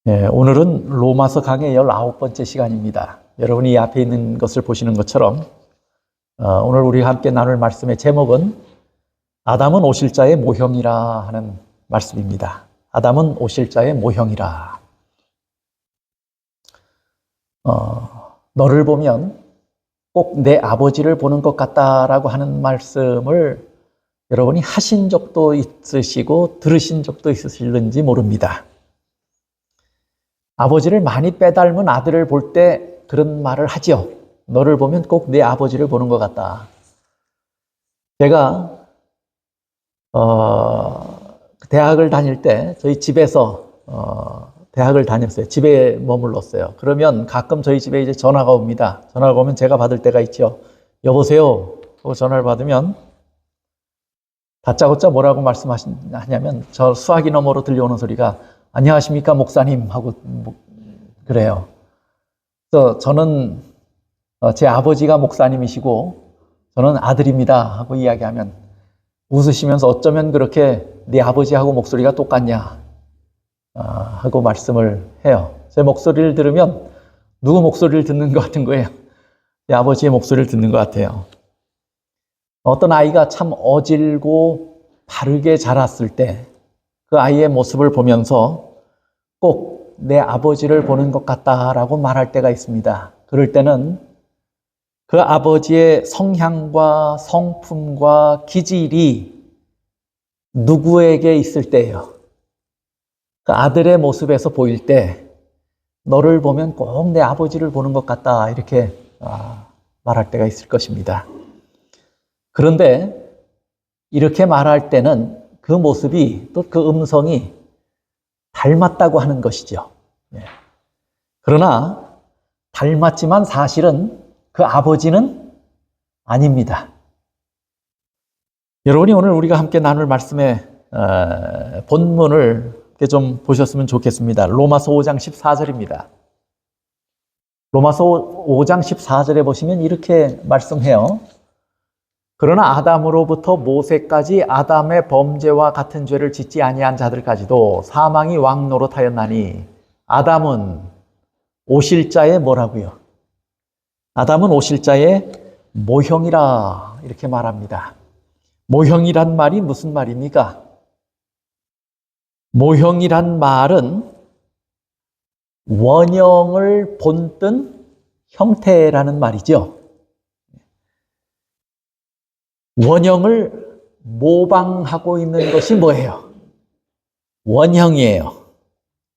오늘은 로마서 강의 19번째 시간입니다. 여러분이 이 앞에 있는 것을 보시는 것처럼 오늘 우리가 함께 나눌 말씀의 제목은 아담은 오실자의 모형이라 하는 말씀입니다. 아담은 오실자의 모형이라. 너를 보면 꼭 내 아버지를 보는 것 같다라고 하는 말씀을 여러분이 하신 적도 있으시고 들으신 적도 있으실는지 모릅니다. 아버지를 많이 빼닮은 아들을 볼 때 그런 말을 하지요. 너를 보면 꼭 내 아버지를 보는 것 같다. 제가 대학을 다닐 때 저희 집에서 대학을 다녔어요. 집에 머물렀어요. 그러면 가끔 저희 집에 이제 전화가 옵니다. 전화가 오면 제가 받을 때가 있죠. 여보세요? 하고 전화를 받으면 다짜고짜 뭐라고 말씀하냐면 저 수화기 너머로 들려오는 소리가 안녕하십니까 목사님 하고 그래요. 그래서 저는 제 아버지가 목사님이시고 저는 아들입니다 하고 이야기하면 웃으시면서 어쩌면 그렇게 네 아버지하고 목소리가 똑같냐 하고 말씀을 해요. 제 목소리를 들으면 누구 목소리를 듣는 것 같은 거예요. 내 아버지의 목소리를 듣는 것 같아요. 어떤 아이가 참 어질고 바르게 자랐을 때 그 아이의 모습을 보면서 꼭 내 아버지를 보는 것 같다라고 말할 때가 있습니다. 그럴 때는 그 아버지의 성향과 성품과 기질이 누구에게 있을 때예요. 그 아들의 모습에서 보일 때 너를 보면 꼭 내 아버지를 보는 것 같다 이렇게 말할 때가 있을 것입니다. 그런데 이렇게 말할 때는 그 모습이 또 그 음성이 닮았다고 하는 것이죠. 그러나 닮았지만 사실은 그 아버지는 아닙니다. 여러분이 오늘 우리가 함께 나눌 말씀의 본문을 좀 보셨으면 좋겠습니다. 로마서 5장 14절입니다. 로마서 5장 14절에 보시면 이렇게 말씀해요. 그러나 아담으로부터 모세까지 아담의 범죄와 같은 죄를 짓지 아니한 자들까지도 사망이 왕노릇하였나니 아담은 오실 자의 뭐라고요? 아담은 오실 자의 모형이라 이렇게 말합니다. 모형이란 말이 무슨 말입니까? 모형이란 말은 원형을 본뜬 형태라는 말이죠. 원형을 모방하고 있는 것이 뭐예요? 원형이에요.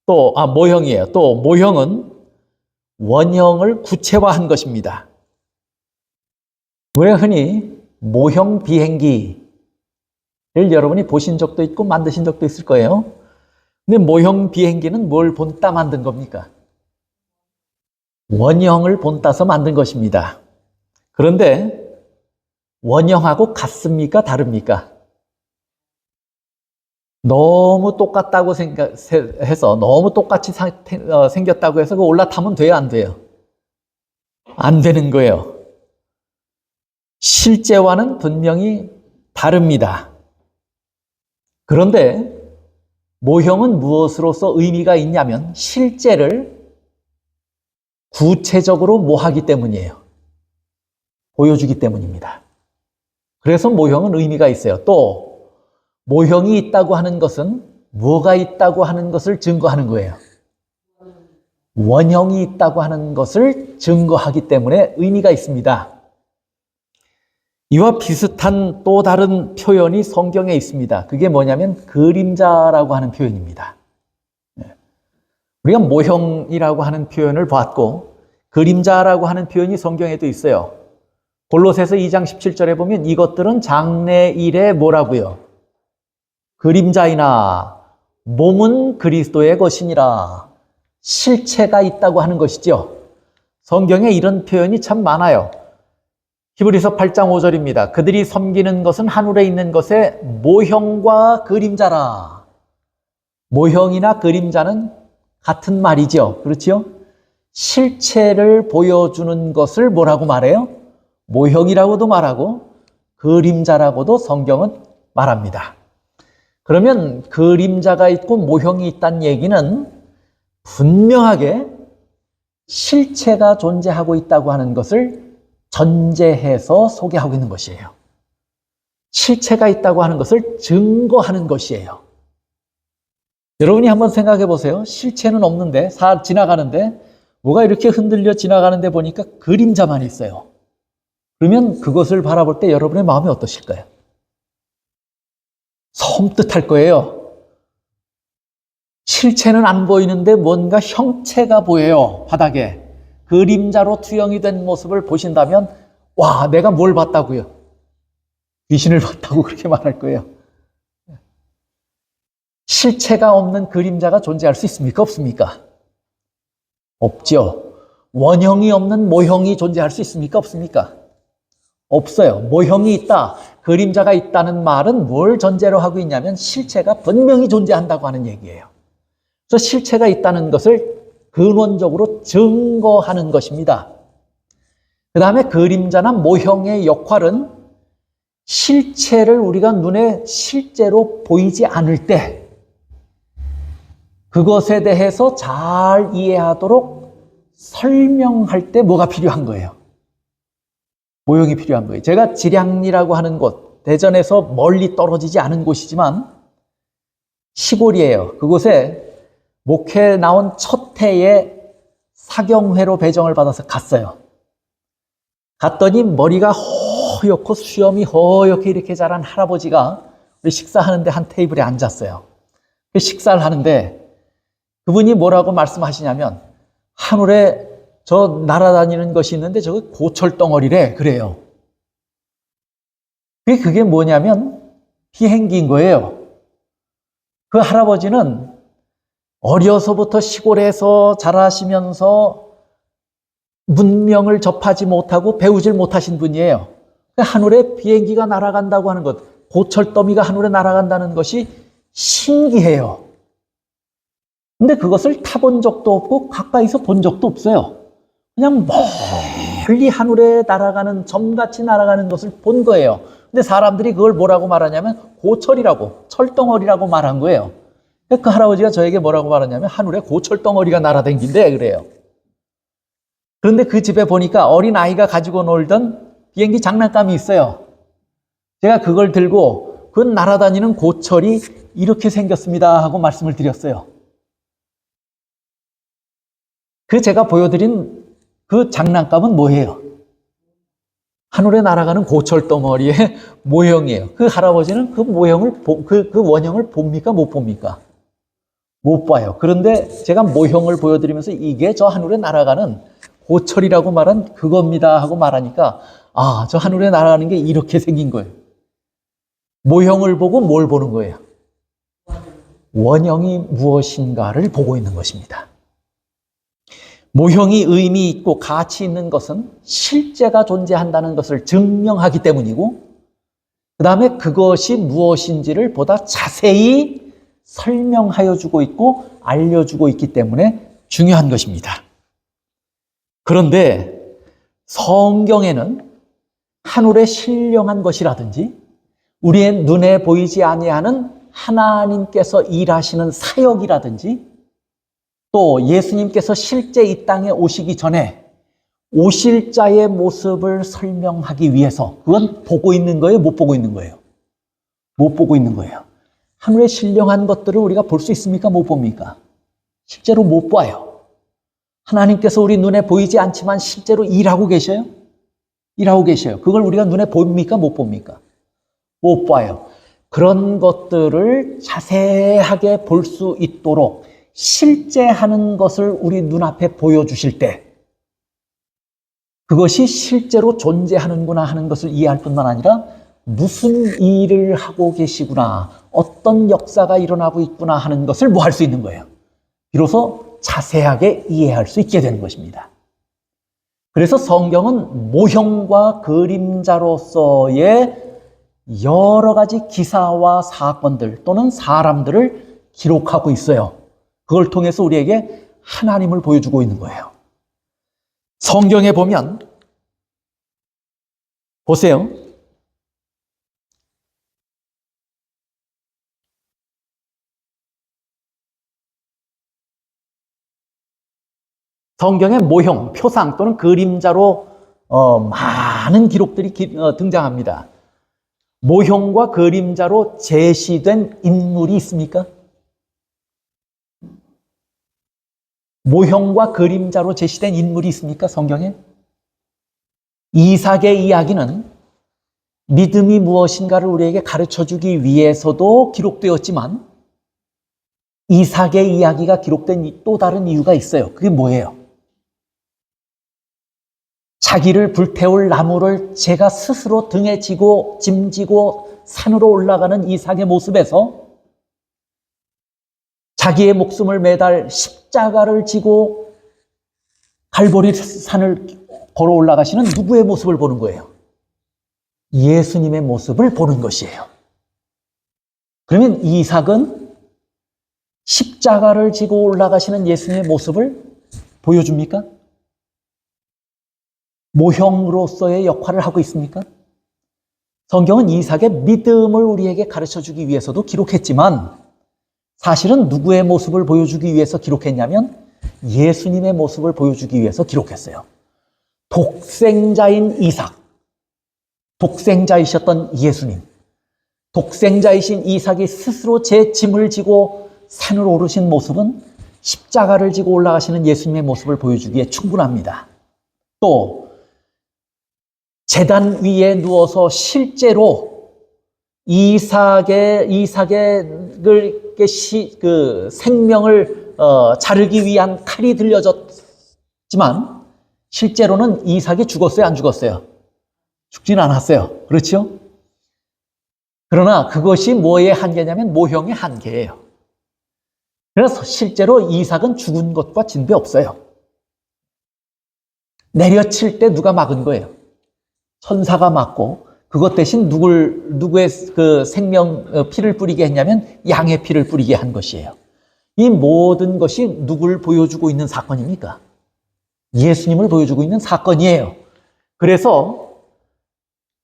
모형이에요. 또 모형은 원형을 구체화한 것입니다. 우리가 흔히 모형 비행기를 여러분이 보신 적도 있고 만드신 적도 있을 거예요. 근데 모형 비행기는 뭘 본따 만든 겁니까? 원형을 본따서 만든 것입니다. 그런데 원형하고 같습니까? 다릅니까? 너무 똑같다고 해서 너무 똑같이 생겼다고 해서 올라타면 돼요? 안 돼요? 안 되는 거예요. 실제와는 분명히 다릅니다. 그런데 모형은 무엇으로서 의미가 있냐면 실제를 구체적으로 뭐하기 때문이에요. 보여주기 때문입니다. 그래서 모형은 의미가 있어요. 또 모형이 있다고 하는 것은 뭐가 있다고 하는 것을 증거하는 거예요. 원형이 있다고 하는 것을 증거하기 때문에 의미가 있습니다. 이와 비슷한 또 다른 표현이 성경에 있습니다. 그게 뭐냐면 그림자라고 하는 표현입니다. 우리가 모형이라고 하는 표현을 봤고 그림자라고 하는 표현이 성경에도 있어요. 골로새서 2장 17절에 보면 이것들은 장래일의 뭐라고요? 그림자이나 몸은 그리스도의 것이니라. 실체가 있다고 하는 것이죠. 성경에 이런 표현이 참 많아요. 히브리서 8장 5절입니다. 그들이 섬기는 것은 하늘에 있는 것의 모형과 그림자라. 모형이나 그림자는 같은 말이죠. 그렇죠? 실체를 보여주는 것을 뭐라고 말해요? 모형이라고도 말하고 그림자라고도 성경은 말합니다. 그러면 그림자가 있고 모형이 있다는 얘기는 분명하게 실체가 존재하고 있다고 하는 것을 전제해서 소개하고 있는 것이에요. 실체가 있다고 하는 것을 증거하는 것이에요. 여러분이 한번 생각해 보세요. 실체는 없는데, 지나가는데, 뭐가 이렇게 흔들려 지나가는데 보니까 그림자만 있어요. 그러면 그것을 바라볼 때 여러분의 마음이 어떠실까요? 섬뜩할 거예요. 실체는 안 보이는데 뭔가 형체가 보여요. 바닥에. 그림자로 투영이 된 모습을 보신다면 와, 내가 뭘 봤다고요? 귀신을 봤다고 그렇게 말할 거예요. 실체가 없는 그림자가 존재할 수 있습니까? 없습니까? 없죠. 원형이 없는 모형이 존재할 수 있습니까? 없습니까? 없어요. 모형이 있다, 그림자가 있다는 말은 뭘 전제로 하고 있냐면 실체가 분명히 존재한다고 하는 얘기예요. 그래서 실체가 있다는 것을 근원적으로 증거하는 것입니다. 그 다음에 그림자나 모형의 역할은 실체를 우리가 눈에 실제로 보이지 않을 때 그것에 대해서 잘 이해하도록 설명할 때 뭐가 필요한 거예요? 모형이 필요한 거예요. 제가 지량리라고 하는 곳, 대전에서 멀리 떨어지지 않은 곳이지만 시골이에요. 그곳에 목회 나온 첫 해에 사경회로 배정을 받아서 갔어요. 갔더니 머리가 허옇고 수염이 허옇게 이렇게 자란 할아버지가 우리 식사하는데 한 테이블에 앉았어요. 식사를 하는데 그분이 뭐라고 말씀하시냐면 하늘에 저 날아다니는 것이 있는데 저거 고철덩어리래 그래요. 그게 뭐냐면 비행기인 거예요. 그 할아버지는 어려서부터 시골에서 자라시면서 문명을 접하지 못하고 배우질 못하신 분이에요. 하늘에 비행기가 날아간다고 하는 것, 고철더미가 하늘에 날아간다는 것이 신기해요. 근데 그것을 타본 적도 없고 가까이서 본 적도 없어요. 그냥 멀리 하늘에 날아가는 점같이 날아가는 것을 본 거예요. 근데 사람들이 그걸 뭐라고 말하냐면 고철이라고, 철덩어리라고 말한 거예요. 그 할아버지가 저에게 뭐라고 말하냐면 하늘에 고철덩어리가 날아다닌대 그래요. 그런데 그 집에 보니까 어린 아이가 가지고 놀던 비행기 장난감이 있어요. 제가 그걸 들고 그 날아다니는 고철이 이렇게 생겼습니다 하고 말씀을 드렸어요. 그 제가 보여드린 그 장난감은 뭐예요? 하늘에 날아가는 고철덩어리의 모형이에요. 그 할아버지는 그 모형을, 그 원형을 봅니까? 못 봅니까? 못 봐요. 그런데 제가 모형을 보여드리면서 이게 저 하늘에 날아가는 고철이라고 말한 그겁니다 하고 말하니까 아, 저 하늘에 날아가는 게 이렇게 생긴 거예요. 모형을 보고 뭘 보는 거예요? 원형이 무엇인가를 보고 있는 것입니다. 모형이 의미 있고 가치 있는 것은 실제가 존재한다는 것을 증명하기 때문이고 그 다음에 그것이 무엇인지를 보다 자세히 설명하여 주고 있고 알려주고 있기 때문에 중요한 것입니다. 그런데 성경에는 하늘에 신령한 것이라든지 우리의 눈에 보이지 아니하는 하나님께서 일하시는 사역이라든지 또 예수님께서 실제 이 땅에 오시기 전에 오실 자의 모습을 설명하기 위해서 그건 보고 있는 거예요? 못 보고 있는 거예요? 못 보고 있는 거예요. 하늘에 신령한 것들을 우리가 볼 수 있습니까? 못 봅니까? 실제로 못 봐요. 하나님께서 우리 눈에 보이지 않지만 실제로 일하고 계셔요? 일하고 계셔요. 그걸 우리가 눈에 봅니까? 못 봅니까? 못 봐요. 그런 것들을 자세하게 볼 수 있도록 실제 하는 것을 우리 눈앞에 보여주실 때 그것이 실제로 존재하는구나 하는 것을 이해할 뿐만 아니라 무슨 일을 하고 계시구나, 어떤 역사가 일어나고 있구나 하는 것을 뭐 할 수 있는 거예요. 비로소 자세하게 이해할 수 있게 되는 것입니다. 그래서 성경은 모형과 그림자로서의 여러 가지 기사와 사건들 또는 사람들을 기록하고 있어요. 그걸 통해서 우리에게 하나님을 보여주고 있는 거예요. 성경에 보면 보세요. 성경의 모형, 표상 또는 그림자로 많은 기록들이 등장합니다. 모형과 그림자로 제시된 인물이 있습니까? 모형과 그림자로 제시된 인물이 있습니까? 성경에? 이삭의 이야기는 믿음이 무엇인가를 우리에게 가르쳐주기 위해서도 기록되었지만 이삭의 이야기가 기록된 또 다른 이유가 있어요. 그게 뭐예요? 자기를 불태울 나무를 제가 스스로 등에 지고 짐지고 산으로 올라가는 이삭의 모습에서 자기의 목숨을 매달 십자가를 지고 갈보리 산을 걸어 올라가시는 누구의 모습을 보는 거예요? 예수님의 모습을 보는 것이에요. 그러면 이삭은 십자가를 지고 올라가시는 예수님의 모습을 보여줍니까? 모형으로서의 역할을 하고 있습니까? 성경은 이삭의 믿음을 우리에게 가르쳐주기 위해서도 기록했지만 사실은 누구의 모습을 보여주기 위해서 기록했냐면 예수님의 모습을 보여주기 위해서 기록했어요. 독생자인 이삭, 독생자이셨던 예수님, 독생자이신 이삭이 스스로 제 짐을 지고 산으로 오르신 모습은 십자가를 지고 올라가시는 예수님의 모습을 보여주기에 충분합니다. 또 제단 위에 누워서 실제로 이삭의 생명을 자르기 위한 칼이 들려졌지만 실제로는 이삭이 죽었어요, 안 죽었어요? 죽진 않았어요. 그렇죠? 그러나 그것이 뭐의 한계냐면 모형의 한계예요. 그래서 실제로 이삭은 죽은 것과 진배 없어요. 내려칠 때 누가 막은 거예요? 천사가 막고 그것 대신 누구의 그 생명 피를 뿌리게 했냐면 양의 피를 뿌리게 한 것이에요. 이 모든 것이 누굴 보여주고 있는 사건입니까? 예수님을 보여주고 있는 사건이에요. 그래서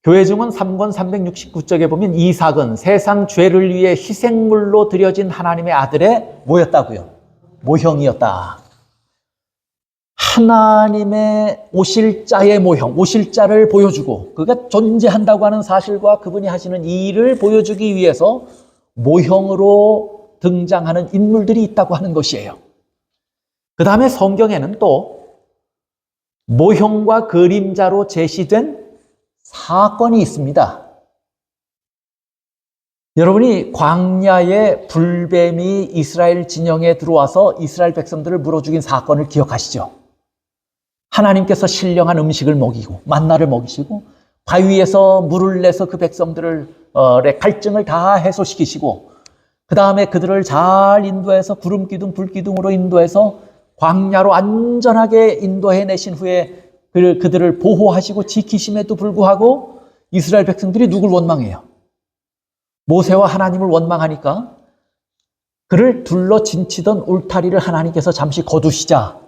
교회증언 3권 369쪽에 보면 이삭은 세상 죄를 위해 희생물로 드려진 하나님의 아들의 뭐였다고요? 모형이었다. 하나님의 오실 자의 모형, 오실 자를 보여주고 그가 존재한다고 하는 사실과 그분이 하시는 일을 보여주기 위해서 모형으로 등장하는 인물들이 있다고 하는 것이에요. 그 다음에 성경에는 또 모형과 그림자로 제시된 사건이 있습니다. 여러분이 광야에 불뱀이 이스라엘 진영에 들어와서 이스라엘 백성들을 물어 죽인 사건을 기억하시죠? 하나님께서 신령한 음식을 먹이고 만나를 먹이시고 바위에서 물을 내서 그 백성들의 갈증을 다 해소시키시고 그 다음에 그들을 잘 인도해서 구름기둥 불기둥으로 인도해서 광야로 안전하게 인도해내신 후에 그들을 보호하시고 지키심에도 불구하고 이스라엘 백성들이 누굴 원망해요? 모세와 하나님을 원망하니까 그를 둘러 진치던 울타리를 하나님께서 잠시 거두시자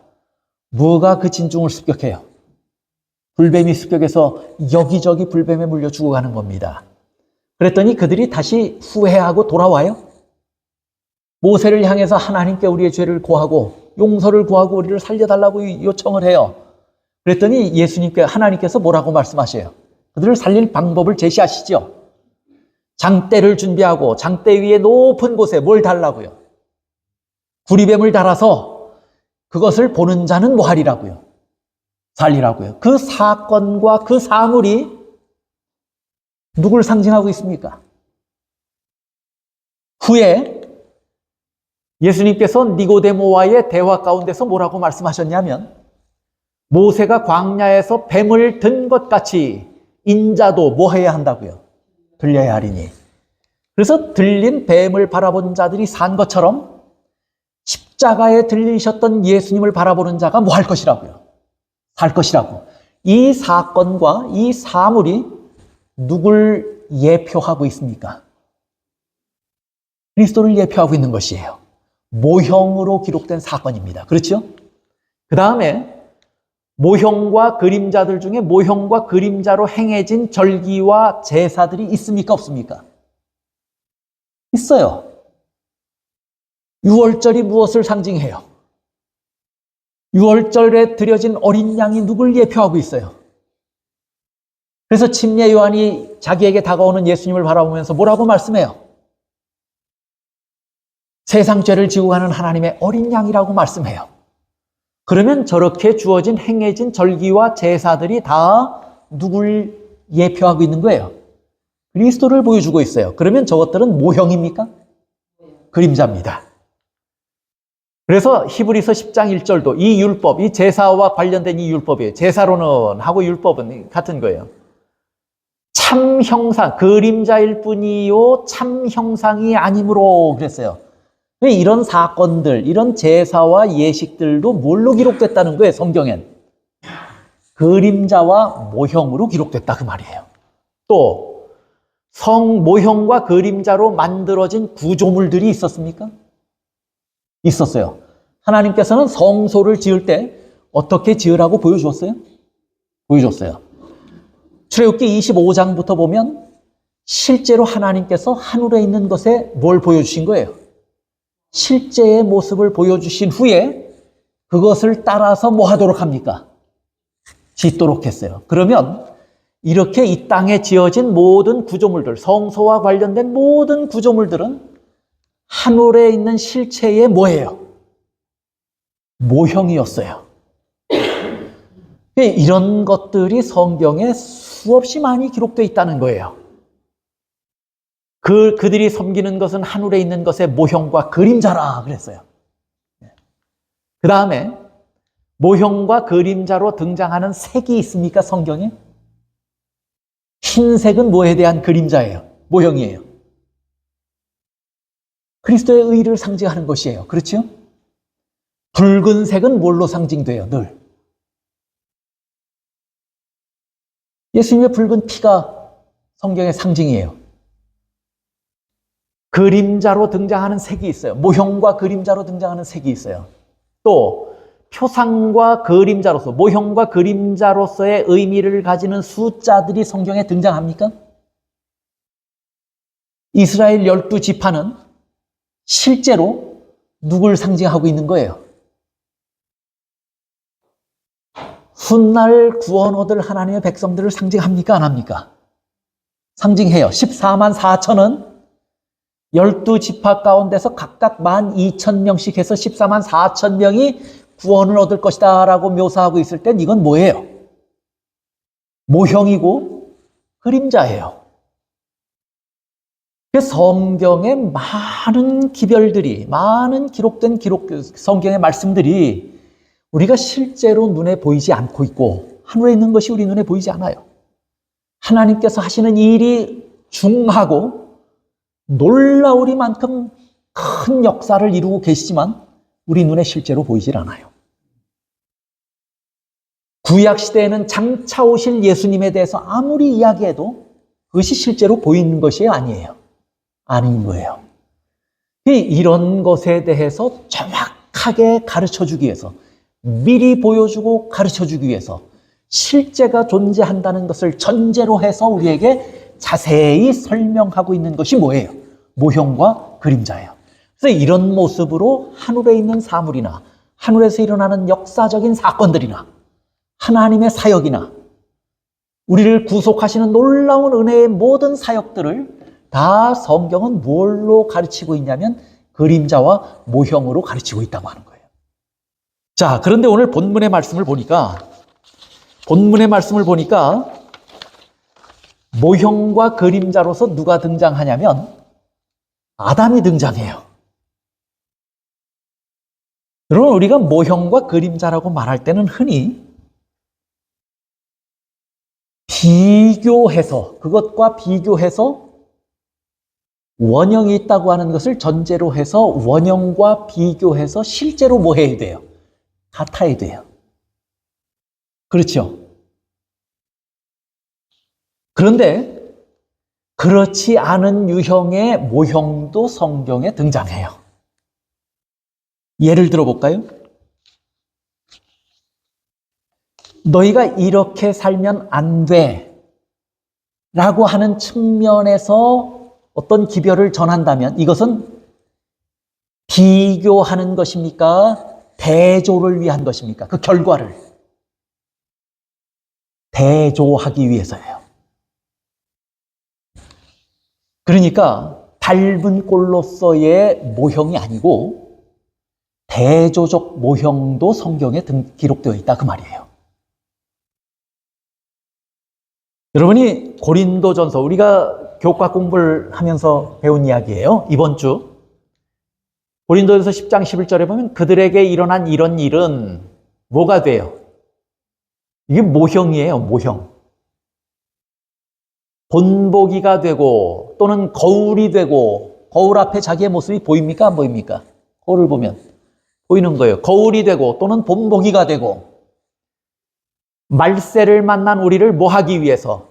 무엇가 그 진중을 습격해요? 불뱀이 습격해서 여기저기 불뱀에 물려 죽어가는 겁니다. 그랬더니 그들이 다시 후회하고 돌아와요. 모세를 향해서 하나님께 우리의 죄를 고하고 용서를 구하고 우리를 살려달라고 요청을 해요. 그랬더니 하나님께서 뭐라고 말씀하셔요? 그들을 살릴 방법을 제시하시죠. 장대를 준비하고 장대 위에 높은 곳에 뭘 달라고요? 구리뱀을 달아서 그것을 보는 자는 뭐 하리라고요? 살리라고요. 그 사건과 그 사물이 누굴 상징하고 있습니까? 후에 예수님께서 니고데모와의 대화 가운데서 뭐라고 말씀하셨냐면 모세가 광야에서 뱀을 든 것 같이 인자도 뭐 해야 한다고요? 들려야 하리니. 그래서 들린 뱀을 바라본 자들이 산 것처럼 십자가에 들리셨던 예수님을 바라보는 자가 뭐 할 것이라고요? 살 것이라고. 이 사건과 이 사물이 누굴 예표하고 있습니까? 그리스도를 예표하고 있는 것이에요. 모형으로 기록된 사건입니다. 그렇죠? 그 다음에 모형과 그림자들 중에 모형과 그림자로 행해진 절기와 제사들이 있습니까? 없습니까? 있어요. 유월절이 무엇을 상징해요? 유월절에 드려진 어린 양이 누굴 예표하고 있어요? 그래서 침례 요한이 자기에게 다가오는 예수님을 바라보면서 뭐라고 말씀해요? 세상 죄를 지고 가는 하나님의 어린 양이라고 말씀해요. 그러면 저렇게 주어진 행해진 절기와 제사들이 다 누굴 예표하고 있는 거예요? 그리스도를 보여주고 있어요. 그러면 저것들은 모형입니까? 그림자입니다. 그래서 히브리서 10장 1절도 이 율법, 이 제사와 관련된 이 율법이에요. 제사로는 하고 율법은 같은 거예요. 참 형상, 그림자일 뿐이요 참 형상이 아니므로 그랬어요. 이런 사건들, 이런 제사와 예식들도 뭘로 기록됐다는 거예요, 성경엔? 그림자와 모형으로 기록됐다 그 말이에요. 또 모형과 그림자로 만들어진 구조물들이 있었습니까? 있었어요. 하나님께서는 성소를 지을 때 어떻게 지으라고 보여주었어요? 보여줬어요. 출애굽기 25장부터 보면 실제로 하나님께서 하늘에 있는 것에 뭘 보여주신 거예요? 실제의 모습을 보여주신 후에 그것을 따라서 뭐 하도록 합니까? 짓도록 했어요. 그러면 이렇게 이 땅에 지어진 모든 구조물들, 성소와 관련된 모든 구조물들은 하늘에 있는 실체의 뭐예요? 모형이었어요. 이런 것들이 성경에 수없이 많이 기록되어 있다는 거예요. 그들이 섬기는 것은 하늘에 있는 것의 모형과 그림자라 그랬어요. 그 다음에 모형과 그림자로 등장하는 색이 있습니까, 성경에? 흰색은 뭐에 대한 그림자예요? 모형이에요. 그리스도의 의를 상징하는 것이에요. 그렇죠? 붉은색은 뭘로 상징돼요, 늘? 예수님의 붉은 피가 성경의 상징이에요. 그림자로 등장하는 색이 있어요. 모형과 그림자로 등장하는 색이 있어요. 또 표상과 그림자로서, 모형과 그림자로서의 의미를 가지는 숫자들이 성경에 등장합니까? 이스라엘 12지파는 실제로 누굴 상징하고 있는 거예요? 훗날 구원 얻을 하나님의 백성들을 상징합니까? 안 합니까? 상징해요. 14만 4천은 12지파 가운데서 각각 12,000명씩 해서 14만 4천 명이 구원을 얻을 것이다 라고 묘사하고 있을 땐 이건 뭐예요? 모형이고 그림자예요. 성경의 많은 기별들이, 많은 기록된 성경의 말씀들이 우리가 실제로 눈에 보이지 않고 있고 하늘에 있는 것이 우리 눈에 보이지 않아요. 하나님께서 하시는 일이 중하고 놀라우리만큼 큰 역사를 이루고 계시지만 우리 눈에 실제로 보이질 않아요. 구약 시대에는 장차 오실 예수님에 대해서 아무리 이야기해도 그것이 실제로 보이는 것이 아니에요. 아닌 거예요. 이런 것에 대해서 정확하게 가르쳐주기 위해서, 미리 보여주고 가르쳐주기 위해서 실제가 존재한다는 것을 전제로 해서 우리에게 자세히 설명하고 있는 것이 뭐예요? 모형과 그림자예요. 그래서 이런 모습으로 하늘에 있는 사물이나 하늘에서 일어나는 역사적인 사건들이나 하나님의 사역이나 우리를 구속하시는 놀라운 은혜의 모든 사역들을 다 성경은 뭘로 가르치고 있냐면 그림자와 모형으로 가르치고 있다고 하는 거예요. 자, 그런데 오늘 본문의 말씀을 보니까 모형과 그림자로서 누가 등장하냐면 아담이 등장해요. 여러분, 우리가 모형과 그림자라고 말할 때는 흔히 그것과 비교해서 원형이 있다고 하는 것을 전제로 해서 원형과 비교해서 실제로 뭐 해야 돼요? 같아야 돼요. 그렇죠? 그런데 그렇지 않은 유형의 모형도 성경에 등장해요. 예를 들어볼까요? 너희가 이렇게 살면 안 돼 라고 하는 측면에서 어떤 기별을 전한다면 이것은 비교하는 것입니까? 대조를 위한 것입니까? 그 결과를 대조하기 위해서예요. 그러니까 닮은 꼴로서의 모형이 아니고 대조적 모형도 성경에 기록되어 있다 그 말이에요. 여러분이 고린도전서, 우리가 교과 공부를 하면서 배운 이야기예요. 이번 주 고린도전서 10장 11절에 보면 그들에게 일어난 이런 일은 뭐가 돼요? 이게 모형이에요. 모형. 본보기가 되고 또는 거울이 되고, 거울 앞에 자기의 모습이 보입니까? 안 보입니까? 거울을 보면 보이는 거예요. 거울이 되고 또는 본보기가 되고, 말세를 만난 우리를 뭐 하기 위해서?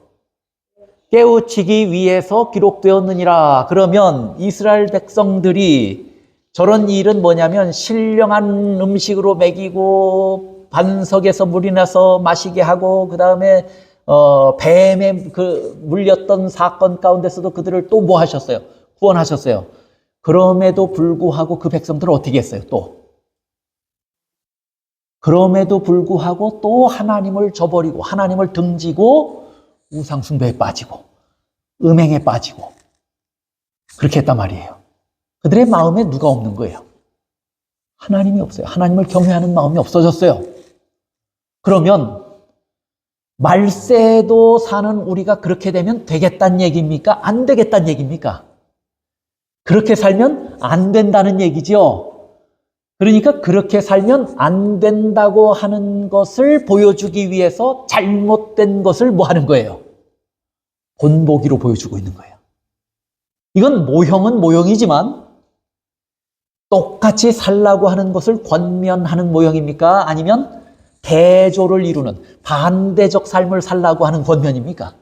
깨우치기 위해서 기록되었느니라. 그러면 이스라엘 백성들이 저런 일은 뭐냐면 신령한 음식으로 먹이고 반석에서 물이 나서 마시게 하고, 그 다음에 뱀에 물렸던 사건 가운데서도 그들을 또 뭐 하셨어요? 구원하셨어요. 그럼에도 불구하고 그 백성들은 어떻게 했어요? 그럼에도 불구하고 또 하나님을 저버리고 하나님을 등지고 우상숭배에 빠지고 음행에 빠지고 그렇게 했단 말이에요. 그들의 마음에 누가 없는 거예요? 하나님이 없어요. 하나님을 경외하는 마음이 없어졌어요. 그러면 말세도 사는 우리가 그렇게 되면 되겠다는 얘기입니까? 안 되겠다는 얘기입니까? 그렇게 살면 안 된다는 얘기죠. 그러니까 그렇게 살면 안 된다고 하는 것을 보여주기 위해서 잘못된 것을 뭐 하는 거예요? 본보기로 보여주고 있는 거예요. 이건 모형은 모형이지만 똑같이 살라고 하는 것을 권면하는 모형입니까? 아니면 대조를 이루는 반대적 삶을 살라고 하는 권면입니까?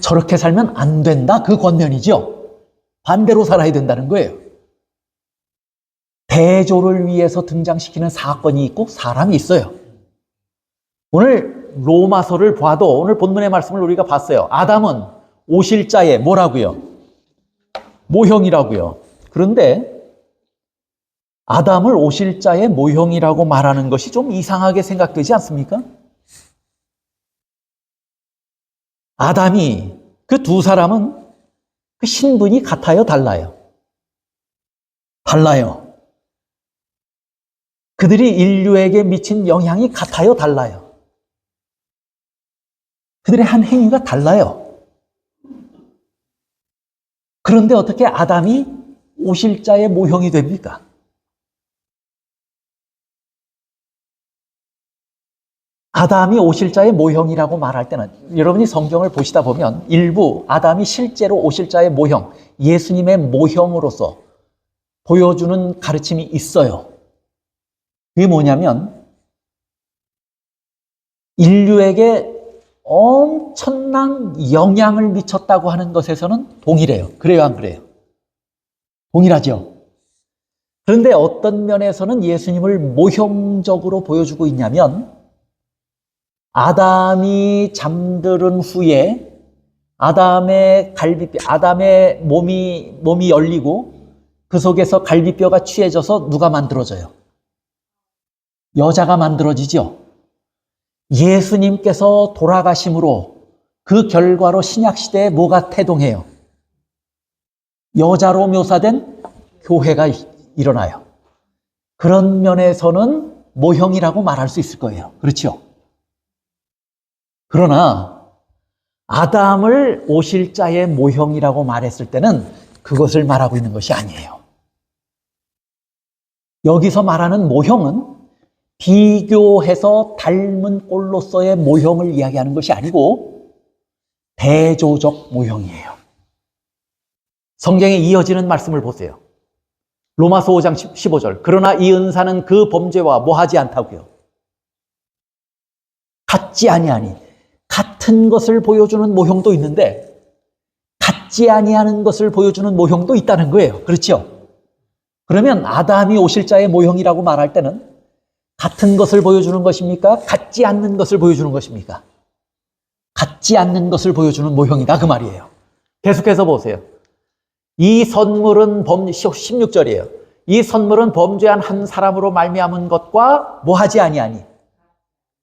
저렇게 살면 안 된다, 그 권면이죠. 반대로 살아야 된다는 거예요. 대조를 위해서 등장시키는 사건이 있고 사람이 있어요. 오늘 로마서를 봐도 오늘 본문의 말씀을 우리가 봤어요. 아담은 오실자의 뭐라고요? 모형이라고요. 그런데 아담을 오실자의 모형이라고 말하는 것이 좀 이상하게 생각되지 않습니까? 아담이, 그 두 사람은 그 신분이 같아요, 달라요? 달라요. 그들이 인류에게 미친 영향이 같아요, 달라요? 그들의 한 행위가 달라요. 그런데 어떻게 아담이 오실자의 모형이 됩니까? 아담이 오실자의 모형이라고 말할 때는 여러분이 성경을 보시다 보면 일부 아담이 실제로 오실자의 모형, 예수님의 모형으로서 보여주는 가르침이 있어요. 그게 뭐냐면 인류에게 엄청난 영향을 미쳤다고 하는 것에서는 동일해요. 그래요, 안 그래요? 동일하죠. 그런데 어떤 면에서는 예수님을 모형적으로 보여주고 있냐면 아담이 잠들은 후에 아담의 몸이 열리고 그 속에서 갈비뼈가 취해져서 누가 만들어져요? 여자가 만들어지죠. 예수님께서 돌아가심으로 그 결과로 신약시대에 뭐가 태동해요? 여자로 묘사된 교회가 일어나요. 그런 면에서는 모형이라고 말할 수 있을 거예요. 그렇죠? 그러나 아담을 오실자의 모형이라고 말했을 때는 그것을 말하고 있는 것이 아니에요. 여기서 말하는 모형은 비교해서 닮은 꼴로서의 모형을 이야기하는 것이 아니고 대조적 모형이에요. 성경에 이어지는 말씀을 보세요. 로마서 5장 15절. 그러나 이 은사는 그 범죄와 뭐하지 않다고요? 같지 아니하니. 같은 것을 보여주는 모형도 있는데 같지 아니하는 것을 보여주는 모형도 있다는 거예요. 그렇죠? 그러면 아담이 오실자의 모형이라고 말할 때는 같은 것을 보여주는 것입니까? 같지 않는 것을 보여주는 것입니까? 같지 않는 것을 보여주는 모형이다 그 말이에요. 계속해서 보세요. 이 선물은 16절이에요. 이 선물은 범죄한 한 사람으로 말미암은 것과 뭐하지 아니하니?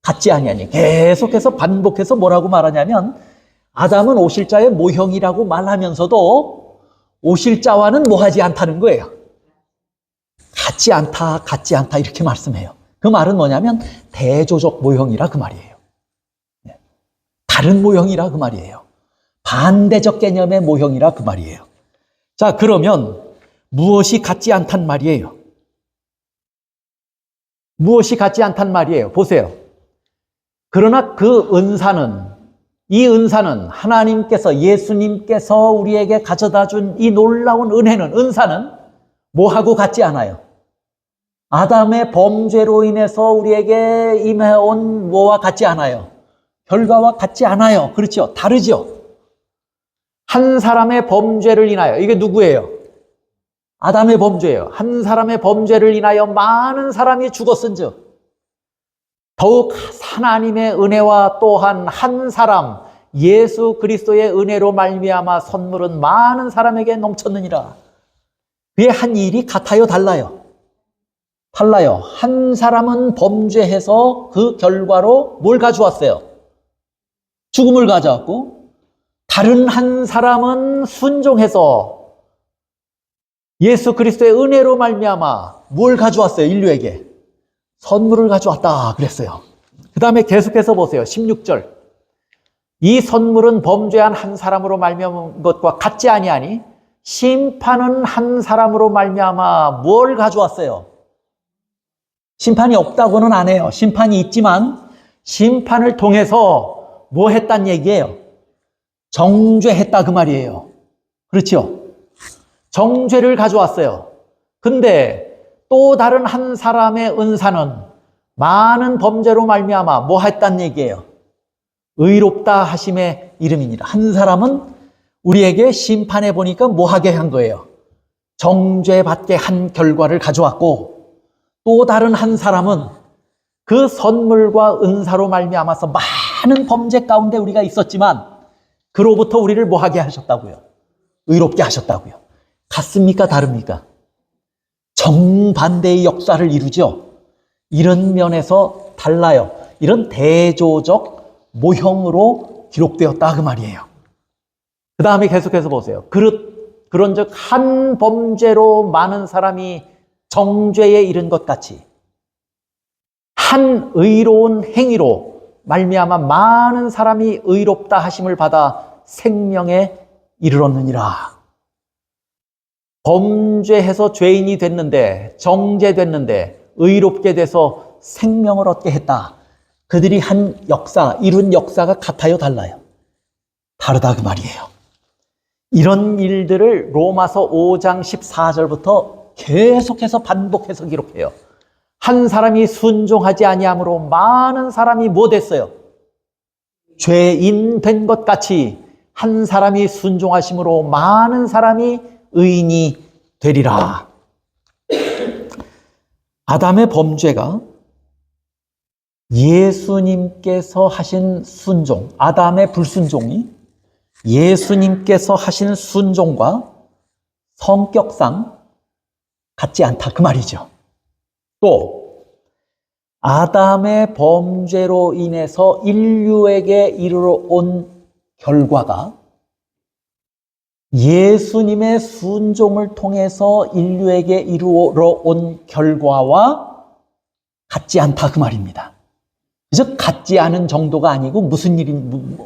같지 아니하니. 계속해서 반복해서 뭐라고 말하냐면 아담은 오실자의 모형이라고 말하면서도 오실자와는 뭐하지 않다는 거예요. 같지 않다, 같지 않다 이렇게 말씀해요. 그 말은 뭐냐면 대조적 모형이라 그 말이에요. 다른 모형이라 그 말이에요. 반대적 개념의 모형이라 그 말이에요. 자, 그러면 무엇이 같지 않단 말이에요? 무엇이 같지 않단 말이에요? 보세요. 그러나 그 은사는, 이 은사는 하나님께서, 예수님께서 우리에게 가져다 준 이 놀라운 은혜는, 은사는 뭐하고 같지 않아요? 아담의 범죄로 인해서 우리에게 임해온 뭐와 같지 않아요? 결과와 같지 않아요. 그렇죠? 다르죠? 한 사람의 범죄를 인하여, 이게 누구예요? 아담의 범죄예요. 한 사람의 범죄를 인하여 많은 사람이 죽었은즉 더욱 하나님의 은혜와 또한 한 사람 예수 그리스도의 은혜로 말미암아 선물은 많은 사람에게 넘쳤느니라. 그의 한 일이 같아요, 달라요? 달라요. 한 사람은 범죄해서 그 결과로 뭘 가져왔어요? 죽음을 가져왔고, 다른 한 사람은 순종해서 예수 그리스도의 은혜로 말미암아 뭘 가져왔어요? 인류에게 선물을 가져왔다 그랬어요. 그 다음에 계속해서 보세요. 16절. 이 선물은 범죄한 한 사람으로 말미암은 것과 같지 아니하니 심판은 한 사람으로 말미암아 뭘 가져왔어요? 심판이 없다고는 안 해요. 심판이 있지만 심판을 통해서 뭐 했단 얘기예요? 정죄했다 그 말이에요. 그렇죠? 정죄를 가져왔어요. 근데 또 다른 한 사람의 은사는 많은 범죄로 말미암아 뭐 했단 얘기예요? 의롭다 하심의 이름이니라. 한 사람은 우리에게 심판해 보니까 뭐 하게 한 거예요? 정죄받게 한 결과를 가져왔고, 또 다른 한 사람은 그 선물과 은사로 말미암아서 많은 범죄 가운데 우리가 있었지만 그로부터 우리를 뭐 하게 하셨다고요? 의롭게 하셨다고요. 같습니까? 다릅니까? 정반대의 역사를 이루죠. 이런 면에서 달라요. 이런 대조적 모형으로 기록되었다 그 말이에요. 그 다음에 계속해서 보세요. 그런즉 한 범죄로 많은 사람이 정죄에 이른 것 같이 한 의로운 행위로 말미암아 많은 사람이 의롭다 하심을 받아 생명에 이르렀느니라. 범죄해서 죄인이 됐는데, 정죄됐는데 의롭게 돼서 생명을 얻게 했다. 그들이 한 역사, 이룬 역사가 같아요, 달라요? 다르다 그 말이에요. 이런 일들을 로마서 5장 14절부터 계속해서 반복해서 기록해요. 한 사람이 순종하지 아니함으로 많은 사람이 뭐 됐어요? 죄인 된 것 같이 한 사람이 순종하심으로 많은 사람이 의인이 되리라. 아담의 범죄가 예수님께서 하신 순종, 아담의 불순종이 예수님께서 하신 순종과 성격상 같지 않다 그 말이죠. 또 아담의 범죄로 인해서 인류에게 이르러 온 결과가 예수님의 순종을 통해서 인류에게 이루어 온 결과와 같지 않다 그 말입니다. 그래서 같지 않은 정도가 아니고 무슨 일이,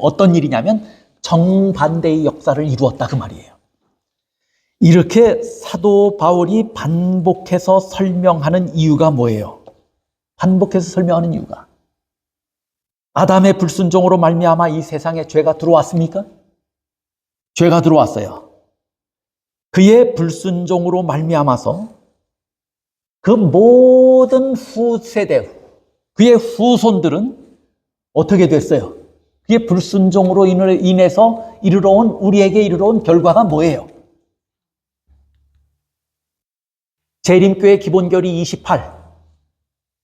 어떤 일이냐면 정반대의 역사를 이루었다 그 말이에요. 이렇게 사도 바울이 반복해서 설명하는 이유가 뭐예요? 반복해서 설명하는 이유가 아담의 불순종으로 말미암아 이 세상에 죄가 들어왔습니까? 죄가 들어왔어요. 그의 불순종으로 말미암아서 그 모든 후세대, 그의 후손들은 어떻게 됐어요? 그의 불순종으로 인해서 이르러온, 우리에게 이르러온 결과가 뭐예요? 재림교회 기본결의 28,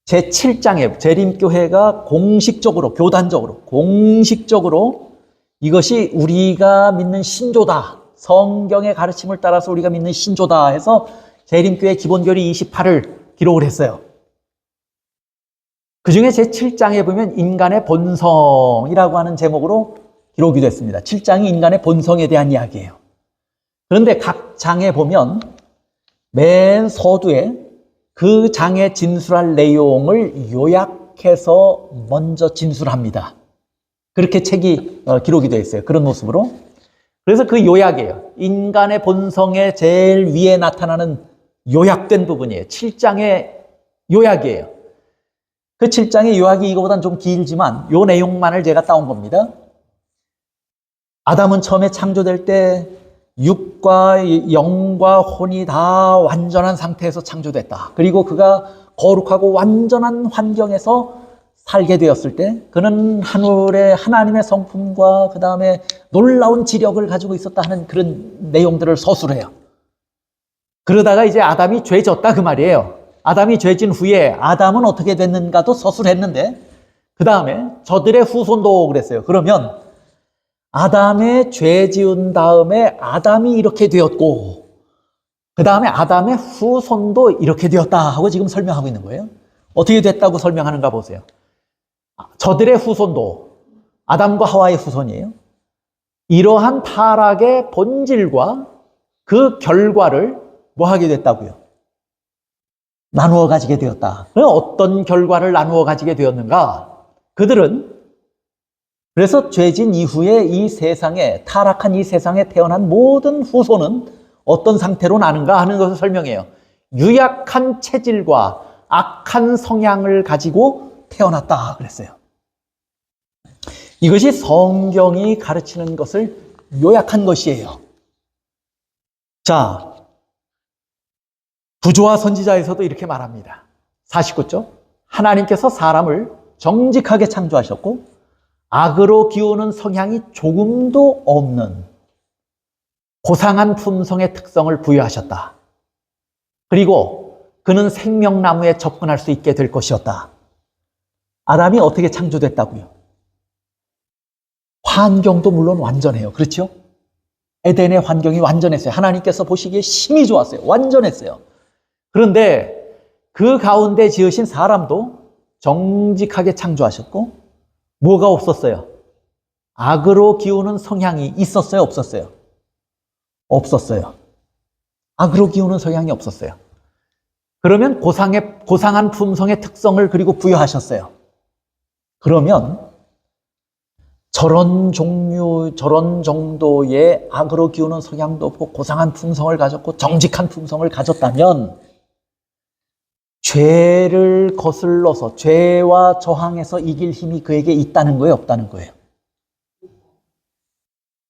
제7장에 재림교회가 공식적으로, 교단적으로, 공식적으로 이것이 우리가 믿는 신조다, 성경의 가르침을 따라서 우리가 믿는 신조다 해서 재림교회 기본교리 28을 기록을 했어요. 그 중에 제7장에 보면 인간의 본성이라고 하는 제목으로 기록이 됐습니다. 7장이 인간의 본성에 대한 이야기예요. 그런데 각 장에 보면 맨 서두에 그 장에 진술할 내용을 요약해서 먼저 진술합니다. 그렇게 책이 기록이 되어 있어요. 그런 모습으로. 그래서 그 요약이에요. 인간의 본성의 제일 위에 나타나는 요약된 부분이에요. 7장의 요약이에요. 그 7장의 요약이 이거보다는 좀 길지만 요 내용만을 제가 따온 겁니다. 아담은 처음에 창조될 때 육과 영과 혼이 다 완전한 상태에서 창조됐다. 그리고 그가 거룩하고 완전한 환경에서 살게 되었을 때 그는 하늘의 하나님의 성품과 그 다음에 놀라운 지력을 가지고 있었다 하는 그런 내용들을 서술해요. 그러다가 이제 아담이 죄졌다 그 말이에요. 아담이 죄진 후에 아담은 어떻게 됐는가도 서술했는데 그 다음에 저들의 후손도 그랬어요. 그러면 아담의 죄 지은 다음에 아담이 이렇게 되었고 그 다음에 아담의 후손도 이렇게 되었다 하고 지금 설명하고 있는 거예요. 어떻게 됐다고 설명하는가 보세요. 저들의 후손도 아담과 하와의 후손이에요. 이러한 타락의 본질과 그 결과를 뭐 하게 됐다고요? 나누어 가지게 되었다. 그럼 어떤 결과를 나누어 가지게 되었는가? 그들은 그래서 죄진 이후에 이 세상에 타락한 이 세상에 태어난 모든 후손은 어떤 상태로 나는가 하는 것을 설명해요. 유약한 체질과 악한 성향을 가지고 태어났다 그랬어요. 이것이 성경이 가르치는 것을 요약한 것이에요. 자, 구조와 선지자에서도 이렇게 말합니다. 49조. 하나님께서 사람을 정직하게 창조하셨고 악으로 기우는 성향이 조금도 없는 고상한 품성의 특성을 부여하셨다. 그리고 그는 생명나무에 접근할 수 있게 될 것이었다. 아담이 어떻게 창조됐다고요? 환경도 물론 완전해요. 그렇죠? 에덴의 환경이 완전했어요. 하나님께서 보시기에 심히 좋았어요. 완전했어요. 그런데 그 가운데 지으신 사람도 정직하게 창조하셨고 뭐가 없었어요? 악으로 기우는 성향이 있었어요? 없었어요? 없었어요. 악으로 기우는 성향이 없었어요. 그러면 고상한 품성의 특성을 그리고 부여하셨어요. 그러면 저런 정도의 악으로 기우는 성향도 없고 고상한 품성을 가졌고 정직한 품성을 가졌다면 죄를 거슬러서 죄와 저항해서 이길 힘이 그에게 있다는 거예요? 없다는 거예요?